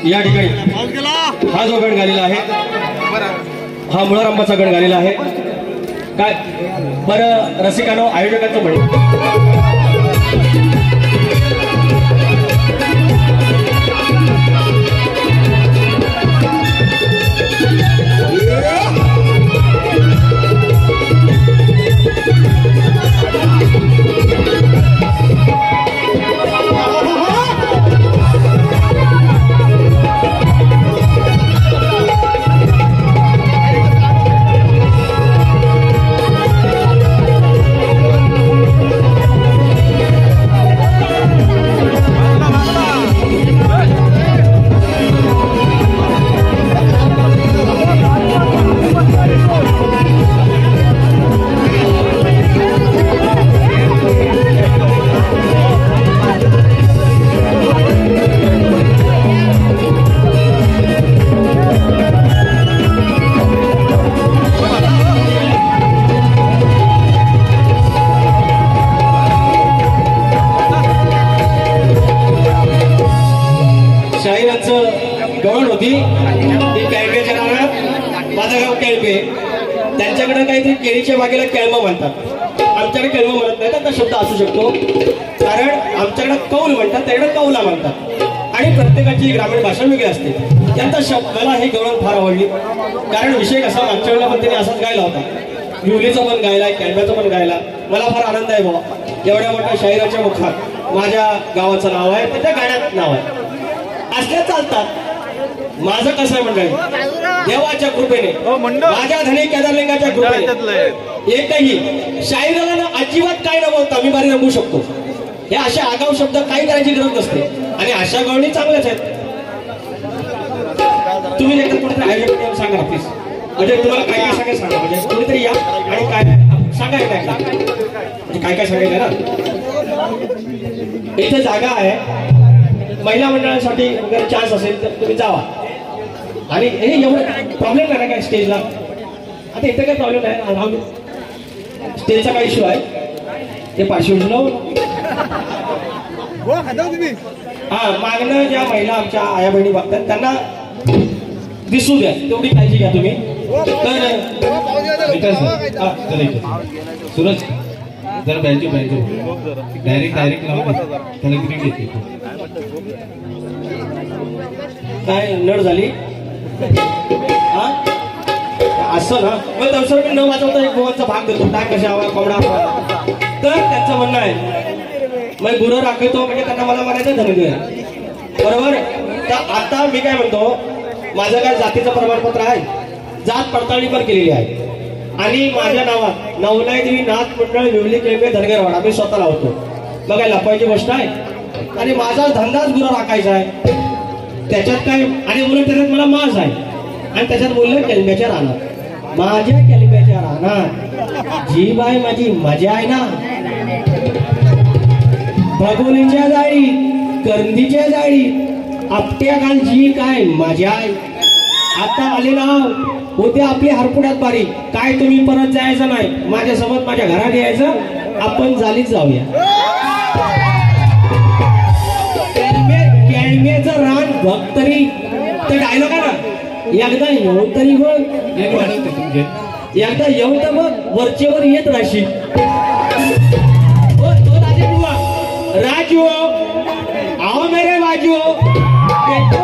या ठिकाणी हा जो गण गालेला आहे हा मुळारंभाचा गण गालेला आहे काय बरं रसिकांनो आयोजकांचं म्हणे गवळ होती ती कॅळपेच्या नावात माझं गाव कॅळपे त्यांच्याकडे काहीतरी केळीच्या बागेला केळमा म्हणतात आमच्याकडे केळमा म्हणत नाही त्यांचा शब्द असू शकतो कारण आमच्याकडे कौल म्हणतात त्याकडे कौला म्हणतात आणि प्रत्येकाची ग्रामीण भाषा वेगळी असते त्यांचा शब्द मला हे गवळण फार आवडली कारण विषय कसा मागच्या वेळेला पण त्यांनी असाच गायला होता विवलीचा पण गायला कॅळप्याचा पण गायला मला फार आनंद आहे बाबा एवढ्या मोठ्या शाहिराच्या मुखात माझ्या गावाचं नाव आहे त्याच्या गाण्यात नाव आहे असल्या चालतात माझं कसं आहे मंडळी देवाच्या कृपेने माझ्या धने केदारलिंगाच्या कृपेने एकही शाहिराला ना अजिबात काय न बोलता मी बारी रंगू शकतो हे अशा आगाऊ शब्द काही करायची गरज नसते आणि अशा गवळणी चांगल्याच आहेत तुम्ही एकदा कुठेतरी आयोजक सांगा प्लीज म्हणजे तुम्हाला काय काय सांगायचं सांगा म्हणजे कोणीतरी या आणि काय सांगायचं म्हणजे काय काय सांगायचं ना इथे जागा आहे महिला मंडळासाठी वगैरे चान्स असेल तर तुम्ही जावा आणि हे एवढं प्रॉब्लेम नाही काय स्टेजला आता इथे काही प्रॉब्लेम नाही राहू स्टेजचा काय इश्यू आहे ते पार्श्वभूमीला हा मागणं ज्या महिला आमच्या आया बहिणी बघतात त्यांना दिसू द्या तेवढी काळजी घ्या तुम्ही सूरज जरा बँजो डायरेक्ट लावून त्याला ग्रीन देते. काय नड झाली असं ना मग दवसर मी न वाजवता एक गोवाचा भाग देतो टाक कशा हवा कोंबडा. तर त्यांचं म्हणणं आहे मग गुरं राखतो म्हणजे त्यांना मला म्हणायचं धनगर बरोबर. तर आता मी काय म्हणतो माझं काय जातीचं प्रमाणपत्र आहे जात पडताळणी पण केलेली आहे आणि माझ्या नावात नवलाई देवी नाथ मंडळ विवली केळवे धनगरवाडा मी स्वतः लावतो. मग काय लपवायची गोष्ट आहे आणि माझा धंदाच गुरं राखायचा आहे त्याच्यात काय. आणि उलट त्याच्यात मला माज आहे आणि त्याच्यात बोललं केलम्याच्या रानात माझ्या केलम्याच्या रानात जी बाय माझी मजा आहे ना भगोलीच्या जाळी करंदीच्या जाळी आपट्या घाल जी काय मजा आहे. आता आले नाव होते आपली हरपुड्यात बारी काय तुम्ही परत जायचं नाही माझ्यासोबत माझ्या घरात यायचं आपण जालीच जाऊया. केळमेचं रान बघ तरी ते डायलॉग आहे ना एकदा येऊन तरी बघ एकदा येऊन तर मग वरचेवर येत राशी. तो राजू आओ मेरे बाजू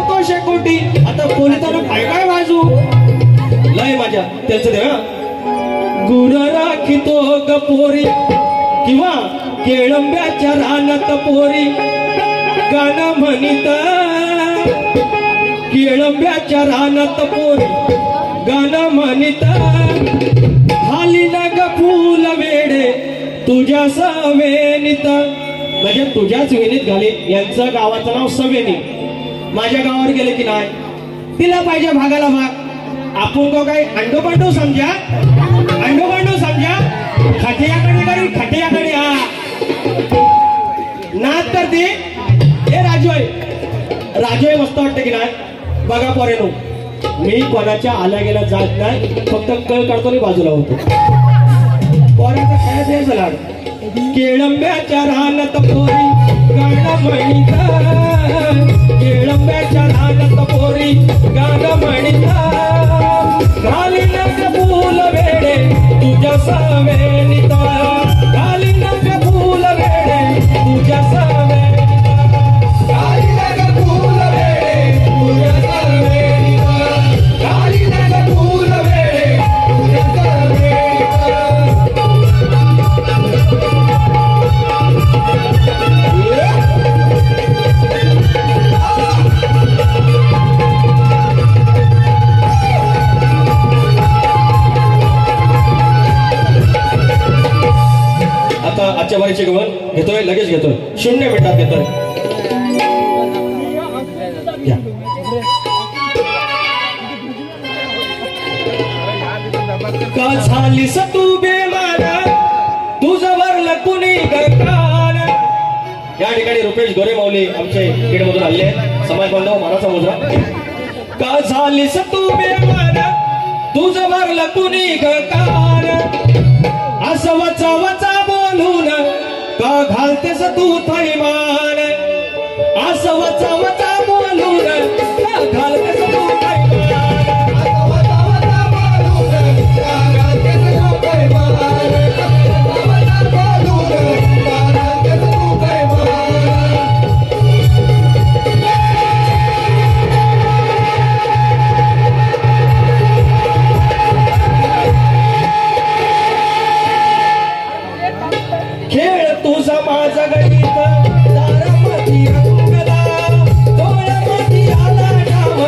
तो शेकोटी आता पोलिसांना काय काय बाजू लय माझ्या त्यांचं दे गुर राखितो गपोरी किंवा केळंब्याच्या रानात पोरी गाणं म्हणित केळंब्याच्या रानात पोरी गाणं म्हणित खाली ना ग फूल वेडे तुझ्या सवेनीत म्हणजे तुझ्याच वेणीत घाली. यांचं गावाचं नाव सवेनी माझ्या गावावर गेले की नाही तिला पाहिजे भागाला भाग. आपण तो काय अंडोपांडो समजा खटियाकडे खटियाकडे हा नाच तर ते हे राजोय मस्त वाटतं की नाही. बघा पोरेनो मी कोणाच्या आल्या गेल्या जात नाही फक्त कळ काढतो आणि बाजूला होतो. पोराचा काय द्यायचं लाड केळंब्याच्या रानात पोरी गाणं म्हणित केळंब्याच्या रानात पोरी गाणं म्हणित घाली नग फूल वेडे तुझ्या सवेनीत घाली नग फूल वेडे तुझ्या सवेनीत घाली नग फूल वेडे तुझ्या सवेनीत घाली नग फूल वेडे तुझ्या सवेनीत. आता आजच्या बारीचे गवळ घेतोय लगेच घेतोय 0 मिनिटात घेतोय. का झालीस तू बेमान तुझं वरलं कुणी गकान. या ठिकाणी रुपेश गोरे माऊली आमचे खेडमधून आले समाज बांधव मानाचा मुजरा. का झालीस तू बेमान तुझं वरलं कुणी गकान असं वचा वचा बोलून का घालतेस तू थैमान असं वचा वचा बोलून का घालतेस तू थैमान खेळ तुझा माझा गणित तारामती रंगला डोळ्यामध्ये आला डाव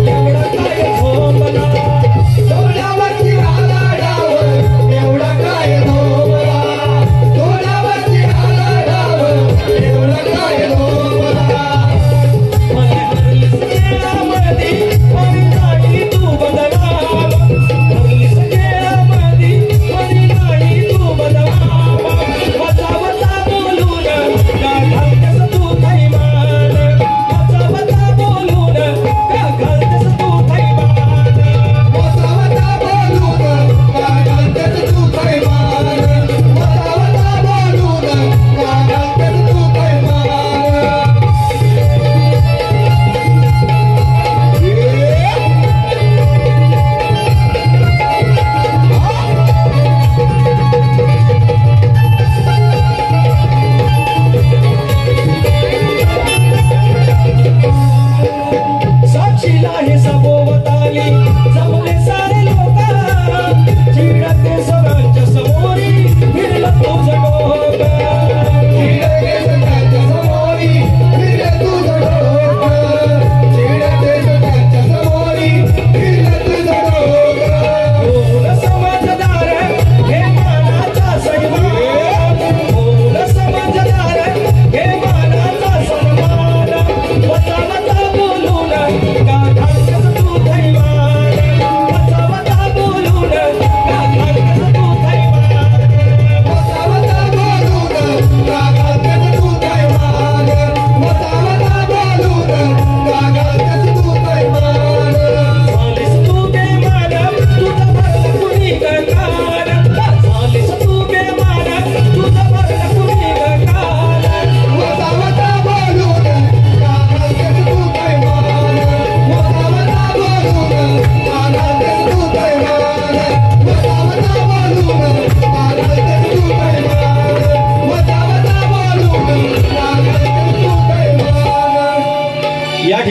एवढा काय झोपला डोळ्यावरती आला डाव एवढा काय झोपला डोळ्यावरती आला डाव एवढा काय झोपला. खेळामध्ये परिणाणी तू बदलावा खेळामध्ये परिणाणी तू बदलावा वचा वचा बोलून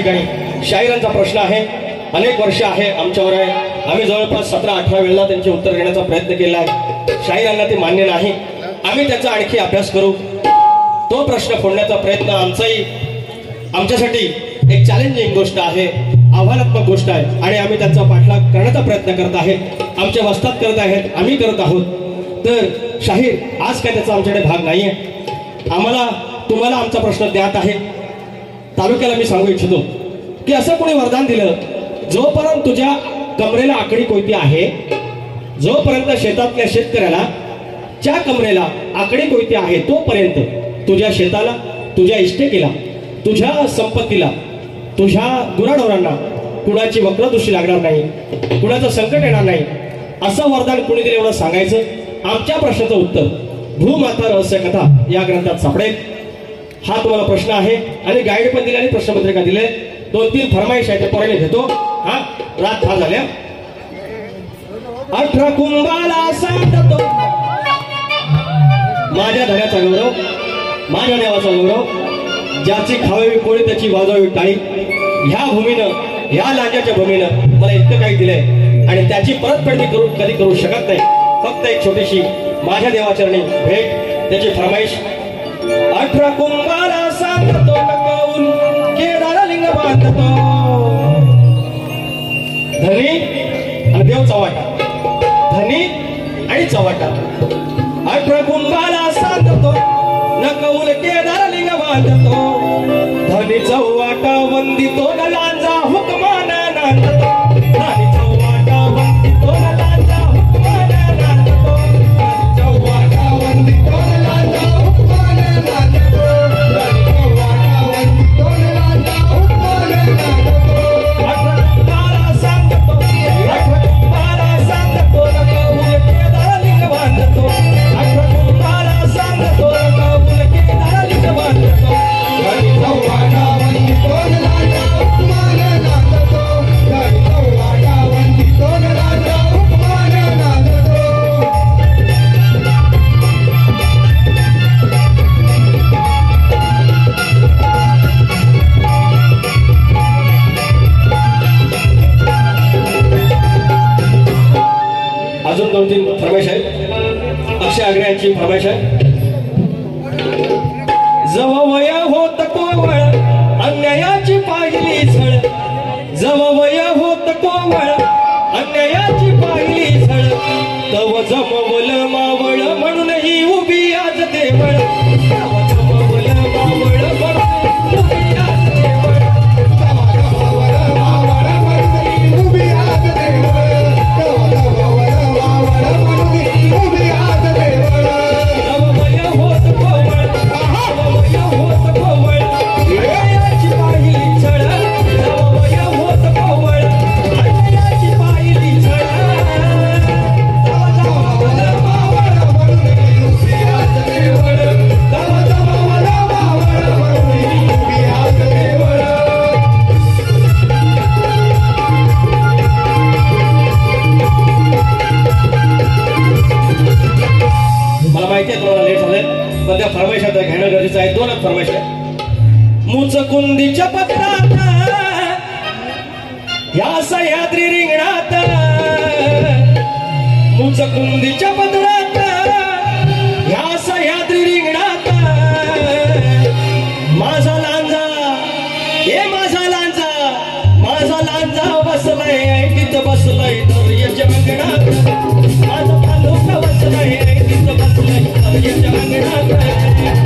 ठिकाणी शाहिरांचा प्रश्न आहे, अनेक वर्ष आहे आमच्यावर आहे. आम्ही जवळपास 17-18 वेळेला त्यांचे उत्तर देण्याचा प्रयत्न केला आहे. शाहिरांना ते मान्य नाही. आम्ही त्याचा आणखी अभ्यास करू. तो प्रश्न फोडण्याचा प्रयत्न आमच्यासाठी एक चॅलेंजिंग गोष्ट आहे, आव्हानात्मक गोष्ट आहे आणि आम्ही त्यांचा पाठलाग करण्याचा प्रयत्न करत आहे. आमच्या वस्ताद करत आहेत, आम्ही करत आहोत. तर शाहीर आज काय त्याचा आमच्याकडे भाग नाहीये. आम्हाला तुम्हाला आमचा प्रश्न ज्ञात आहे. तालुक्याला मी सांगू इच्छितो की असं कोणी वरदान दिलं, जोपर्यंत तुझ्या कमरेला आकडी कोयती आहे, जोपर्यंत शेतातल्या शेतकऱ्याला च्या कमरेला आकडी कोयती आहे, तोपर्यंत तुझ्या शेताला, तुझ्या इष्टेकीला, तुझ्या संपत्तीला, तुझ्या गुराढोरांना कुणाची वक्रदृष्टी लागणार नाही, कुणाचं संकट येणार नाही. असं वरदान कुणी दिलं एवढं सांगायचं. आमच्या प्रश्नाचं उत्तर भूमाता रहस्य कथा या ग्रंथात सापडेल. हा तुम्हाला प्रश्न आहे आणि गाईड पण दिले आणि प्रश्नपत्रिका दिले. 2-3 फरमाईश आहे, पोराने घेतो. हा रात फार झाल्या. 18 कुंभाला सांगतो माझ्या धड्याचा गौरव, माझ्या देवाचा गौरव, ज्याची खावावी पोळी त्याची वाजवावी टाळी. ह्या भूमीनं, ह्या लांजाच्या भूमीनं मला इतकं काही दिलंय आणि त्याची परतफेड कधी करू शकत नाही. फक्त एक छोटीशी माझ्या देवाचरणी भेट, त्याची फरमाईश. 18 कुंभाला सांगतो टकावून केदार लिंग बांधतो, धनी आणि देव चव्हाटा, धनी आणि चव्हाटा. 18 कुंभाला सांगतो नकौल केदार लिंग बांधतो, धनी चव्हाटा वंदितो न लांजा हुकमाना नांदतो, धनी चव्हाटा वंदितो न लांजा हुकमाना नांदतो, धनी चव्हाटा वंदितो न लांजा हुकमाना नांदतो, धनी चव्हाटा वंदितो न लांजा हुकमाना नांदतो. 18 कुंभाला सांगतो, 18 कुंभाला सांगतो नकौल केदार लिंग बांधतो, 18 कुंभाला सांगतो नकौल केदार लिंग बांधतो, धनी चव्हाटा वंदितो न लांजा हुकमाना नांदतो, धनी चव्हाटा वंदितो न लांजा हुकमाना नांदतो. अजून 2-3 फरमाईश आहेत. अक्षय आग्रे यांची फरमाईश आहे. जववय होत कोवळ अन्यायाची पाहिली झळ, जववय होत कोवळ अन्यायाची पाहिली झळ, तव जमवल मावळ म्हणून ही उभी आज देवळ, तव जमवल मावळ म्हणून उभी आज देवळ, तव जमवल मावळ म्हणून ही उभी आज देवळ, तव जमवल मावळ म्हणून ही उभी आज देवळ. जववय होत कोवळ, जववय होत कोवळ अन्यायाची पाहिली झळ, जववय होत कोवळ अन्यायाची पाहिली झळ, तव जमवल मावळ म्हणून ही उभी आज देवळ, तव जमवल मावळ म्हणून ही उभी आज देवळ. मला माहिती आहे तुम्हाला लेट झालंय, पण त्या फरमाईश आता घेणं गरजेचं आहे. 2च फरमाईश आहे. मुचकुंदीच्या पत्रात या सह्याद्री रिंगणात, मुचकुंदीच्या पत्रात या सह्याद्री रिंगणात, माझा लांजा, ए माझा लांजा, माझा लांजा बसलाय ऐटीत बसलाय दर्याच्या अंगणात, माझा तालुका बसलाय ऐटीत बसलाय दर्याच्या अंगणात,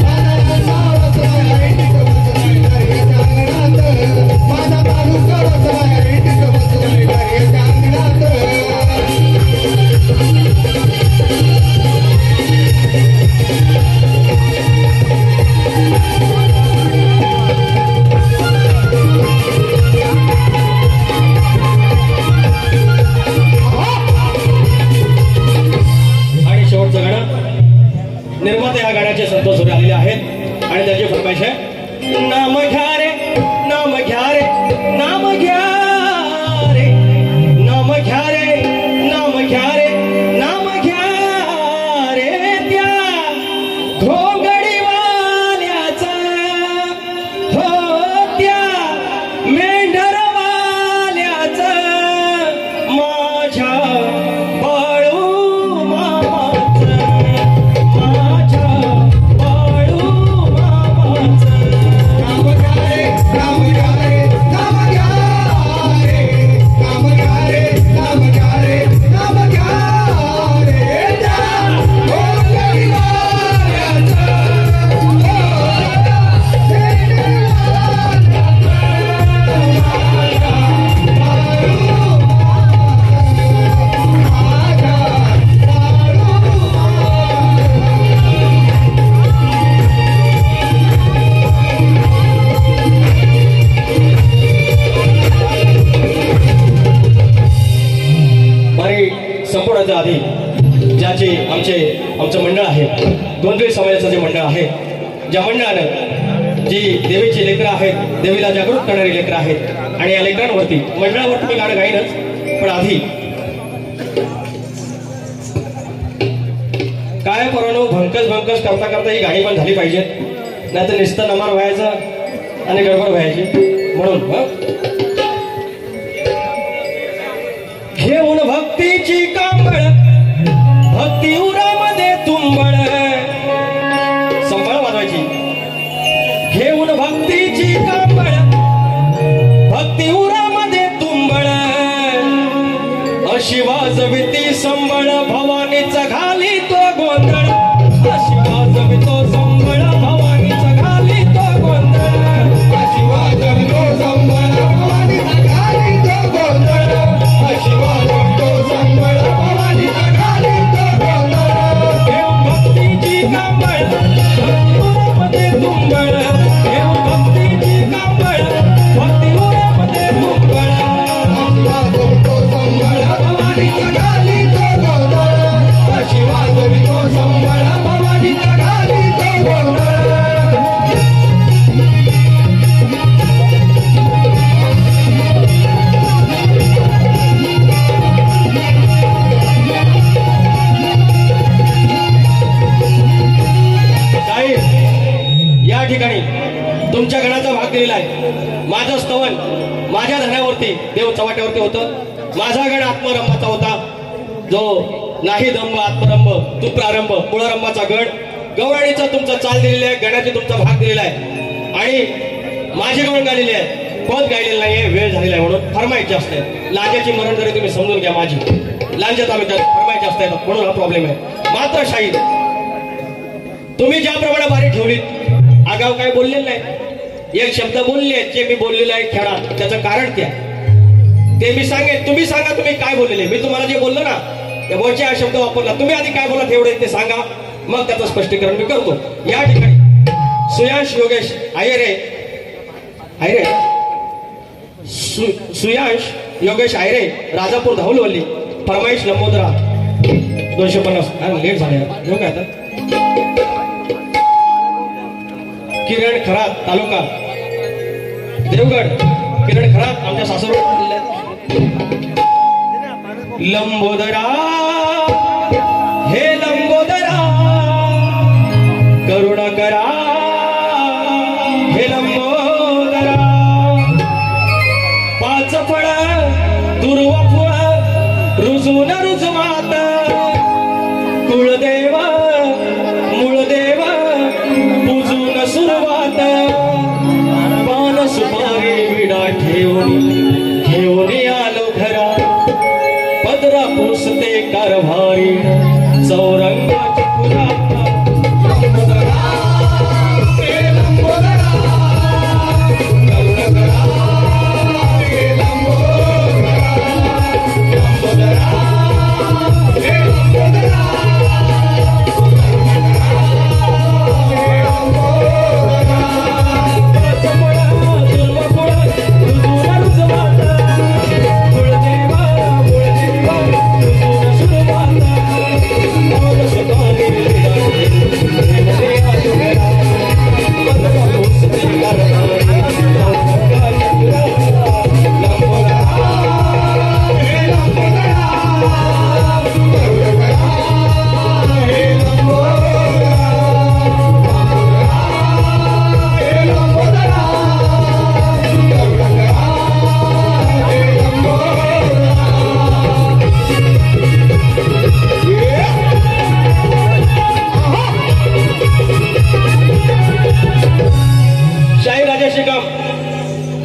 माझा लांजा बसलाय ऐटीत बसलाय दर्याच्या अंगणात, माझा तालुका बसलाय ऐटीत बसलाय दर्याच्या अंगणात. आणि शेवटचं गाणं निर्माते या गाण्याचे संतोष सुरे आलेले आहेत आणि त्याची फरमाईश आहे. नाम घ्या रे, नाम घ्या रे, नाम घ्या रे, नाम घ्या रे, नाम घ्या रे, नाम घ्या रे, त्या घोंगडीवाल्याचा, हो त्या गोंधळी समाजाचं जे मंडळ आहे, ज्या मंडळानं जी देवीची लेकरं आहेत, देवीला जागृत करणारी लेकरं आहेत आणि या लेकरांवरती मंडळावरती मी गाणं गाईनच, पण आधी काय पोरांनो भंकस करता करता ही गाणी पण झाली पाहिजेत, नाहीतर नुसतं नमार व्हायचं आणि गडबड व्हायची. म्हणून घेऊन भक्तीची कांबळ, भक्ती उरामध्ये तुंबळ, संबळ वाजवायची. घेऊन भक्तीची कांबळ, भक्ती उरामध्ये तुंबळ, अशी वाजविती संबळ, भवानीचा घाली तो गोंधळ, अशी वाजवितो संबळ, भवानीचा घाली तो गोंधळ, अशी वाजवितो संबळ, भवानीचा घाली तो गोंधळ, अशी वाजवितो संबळ, भवानीचा घाली तो गोंधळ. घेऊन भक्तीची कांबळ, भक्ती उरामध्ये तुंबळ, घेऊन भक्तीची कांबळ, भक्ती उरामध्ये तुंबळ, अशी वाजवितो संबळ, भवानीचा घाली तो गोंधळ, अशी वाजवितो संबळ, भवानीचा घाली तो गोंधळ. या ठिकाणी तुमच्या गणाचा भाग दिलेला आहे. माझं स्तवन माझ्या धण्यावरती देव चव्हाट्यावरती होतं. माझा गण आत्मरंभाचा होता, जो नाही दंभ आत्मरंभ तू प्रारंभ कुळरंभाचा गण. गवळणीचा तुमचा चाल दिलेला आहे, गणाचे तुमचा भाग दिलेला आहे आणि माझे गवळ गालेले आहे, पद गायलेलं नाहीये, वेळ झालेला आहे म्हणून फरमाईची असते. लांजाची मरण जरी तुम्ही समजून घ्या, माझी लांजात आम्ही त्यात फरमाईची असते म्हणून हा प्रॉब्लेम आहे. मात्र शाहीर तुम्ही ज्याप्रमाणे बारी ठेवलीत, आगाव काय बोललेलं नाही, एक शब्द बोलले जे मी बोललेलं आहे खेळात, त्याचं कारण काय ते मी सांगेन. तुम्ही सांगा तुम्ही काय बोललेले. मी तुम्हाला जे बोललो ना, त्या बोलचे हा शब्द वापरला, तुम्ही आधी काय बोला तेवढे ते सांगा, मग त्याचं स्पष्टीकरण मी करतो. या ठिकाणी सुयांश योगेश आयरे सुयांश योगेश आयरे राजापूर धाऊलवल्ली फरमाईश लंबोदरा 250. लेट झाले हो काय आता. किरण खरात तालुका देवगड, किरण खरात आमच्या सासरवड. लंबोदरा हे लंबोदरा करुणा करा, हे लंबोदरा पाच फळ दुर्वा फळ रुजवून रुजवात, कुळदेव मूळदेव पूजून सुरुवात, पान सुपारी विडा ठेवून आलो घरा, पदरा पुसते कारभारी चौरंगाची पुरा.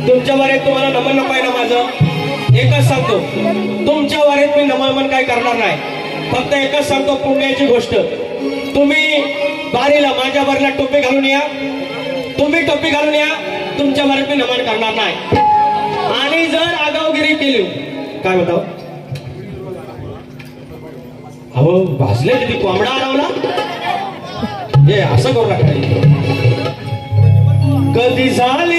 तुमच्या वारीत तुम्हाला नमन नको आहे ना. माझं एकच सांगतो, तुमच्या वारीत मी नमन काय करणार नाही. फक्त एकच सांगतो पुण्याची गोष्ट, तुम्ही बारीला माझ्या बारीला टोपी घालून या, तुम्ही टोपी घालून या, तुमच्या वारीत मी नमन करणार नाही. आणि जर आगावगिरी केली काय बताव, अहो भाजले किती कोंबडा आरवला, हे असं करू नका. कधी झालं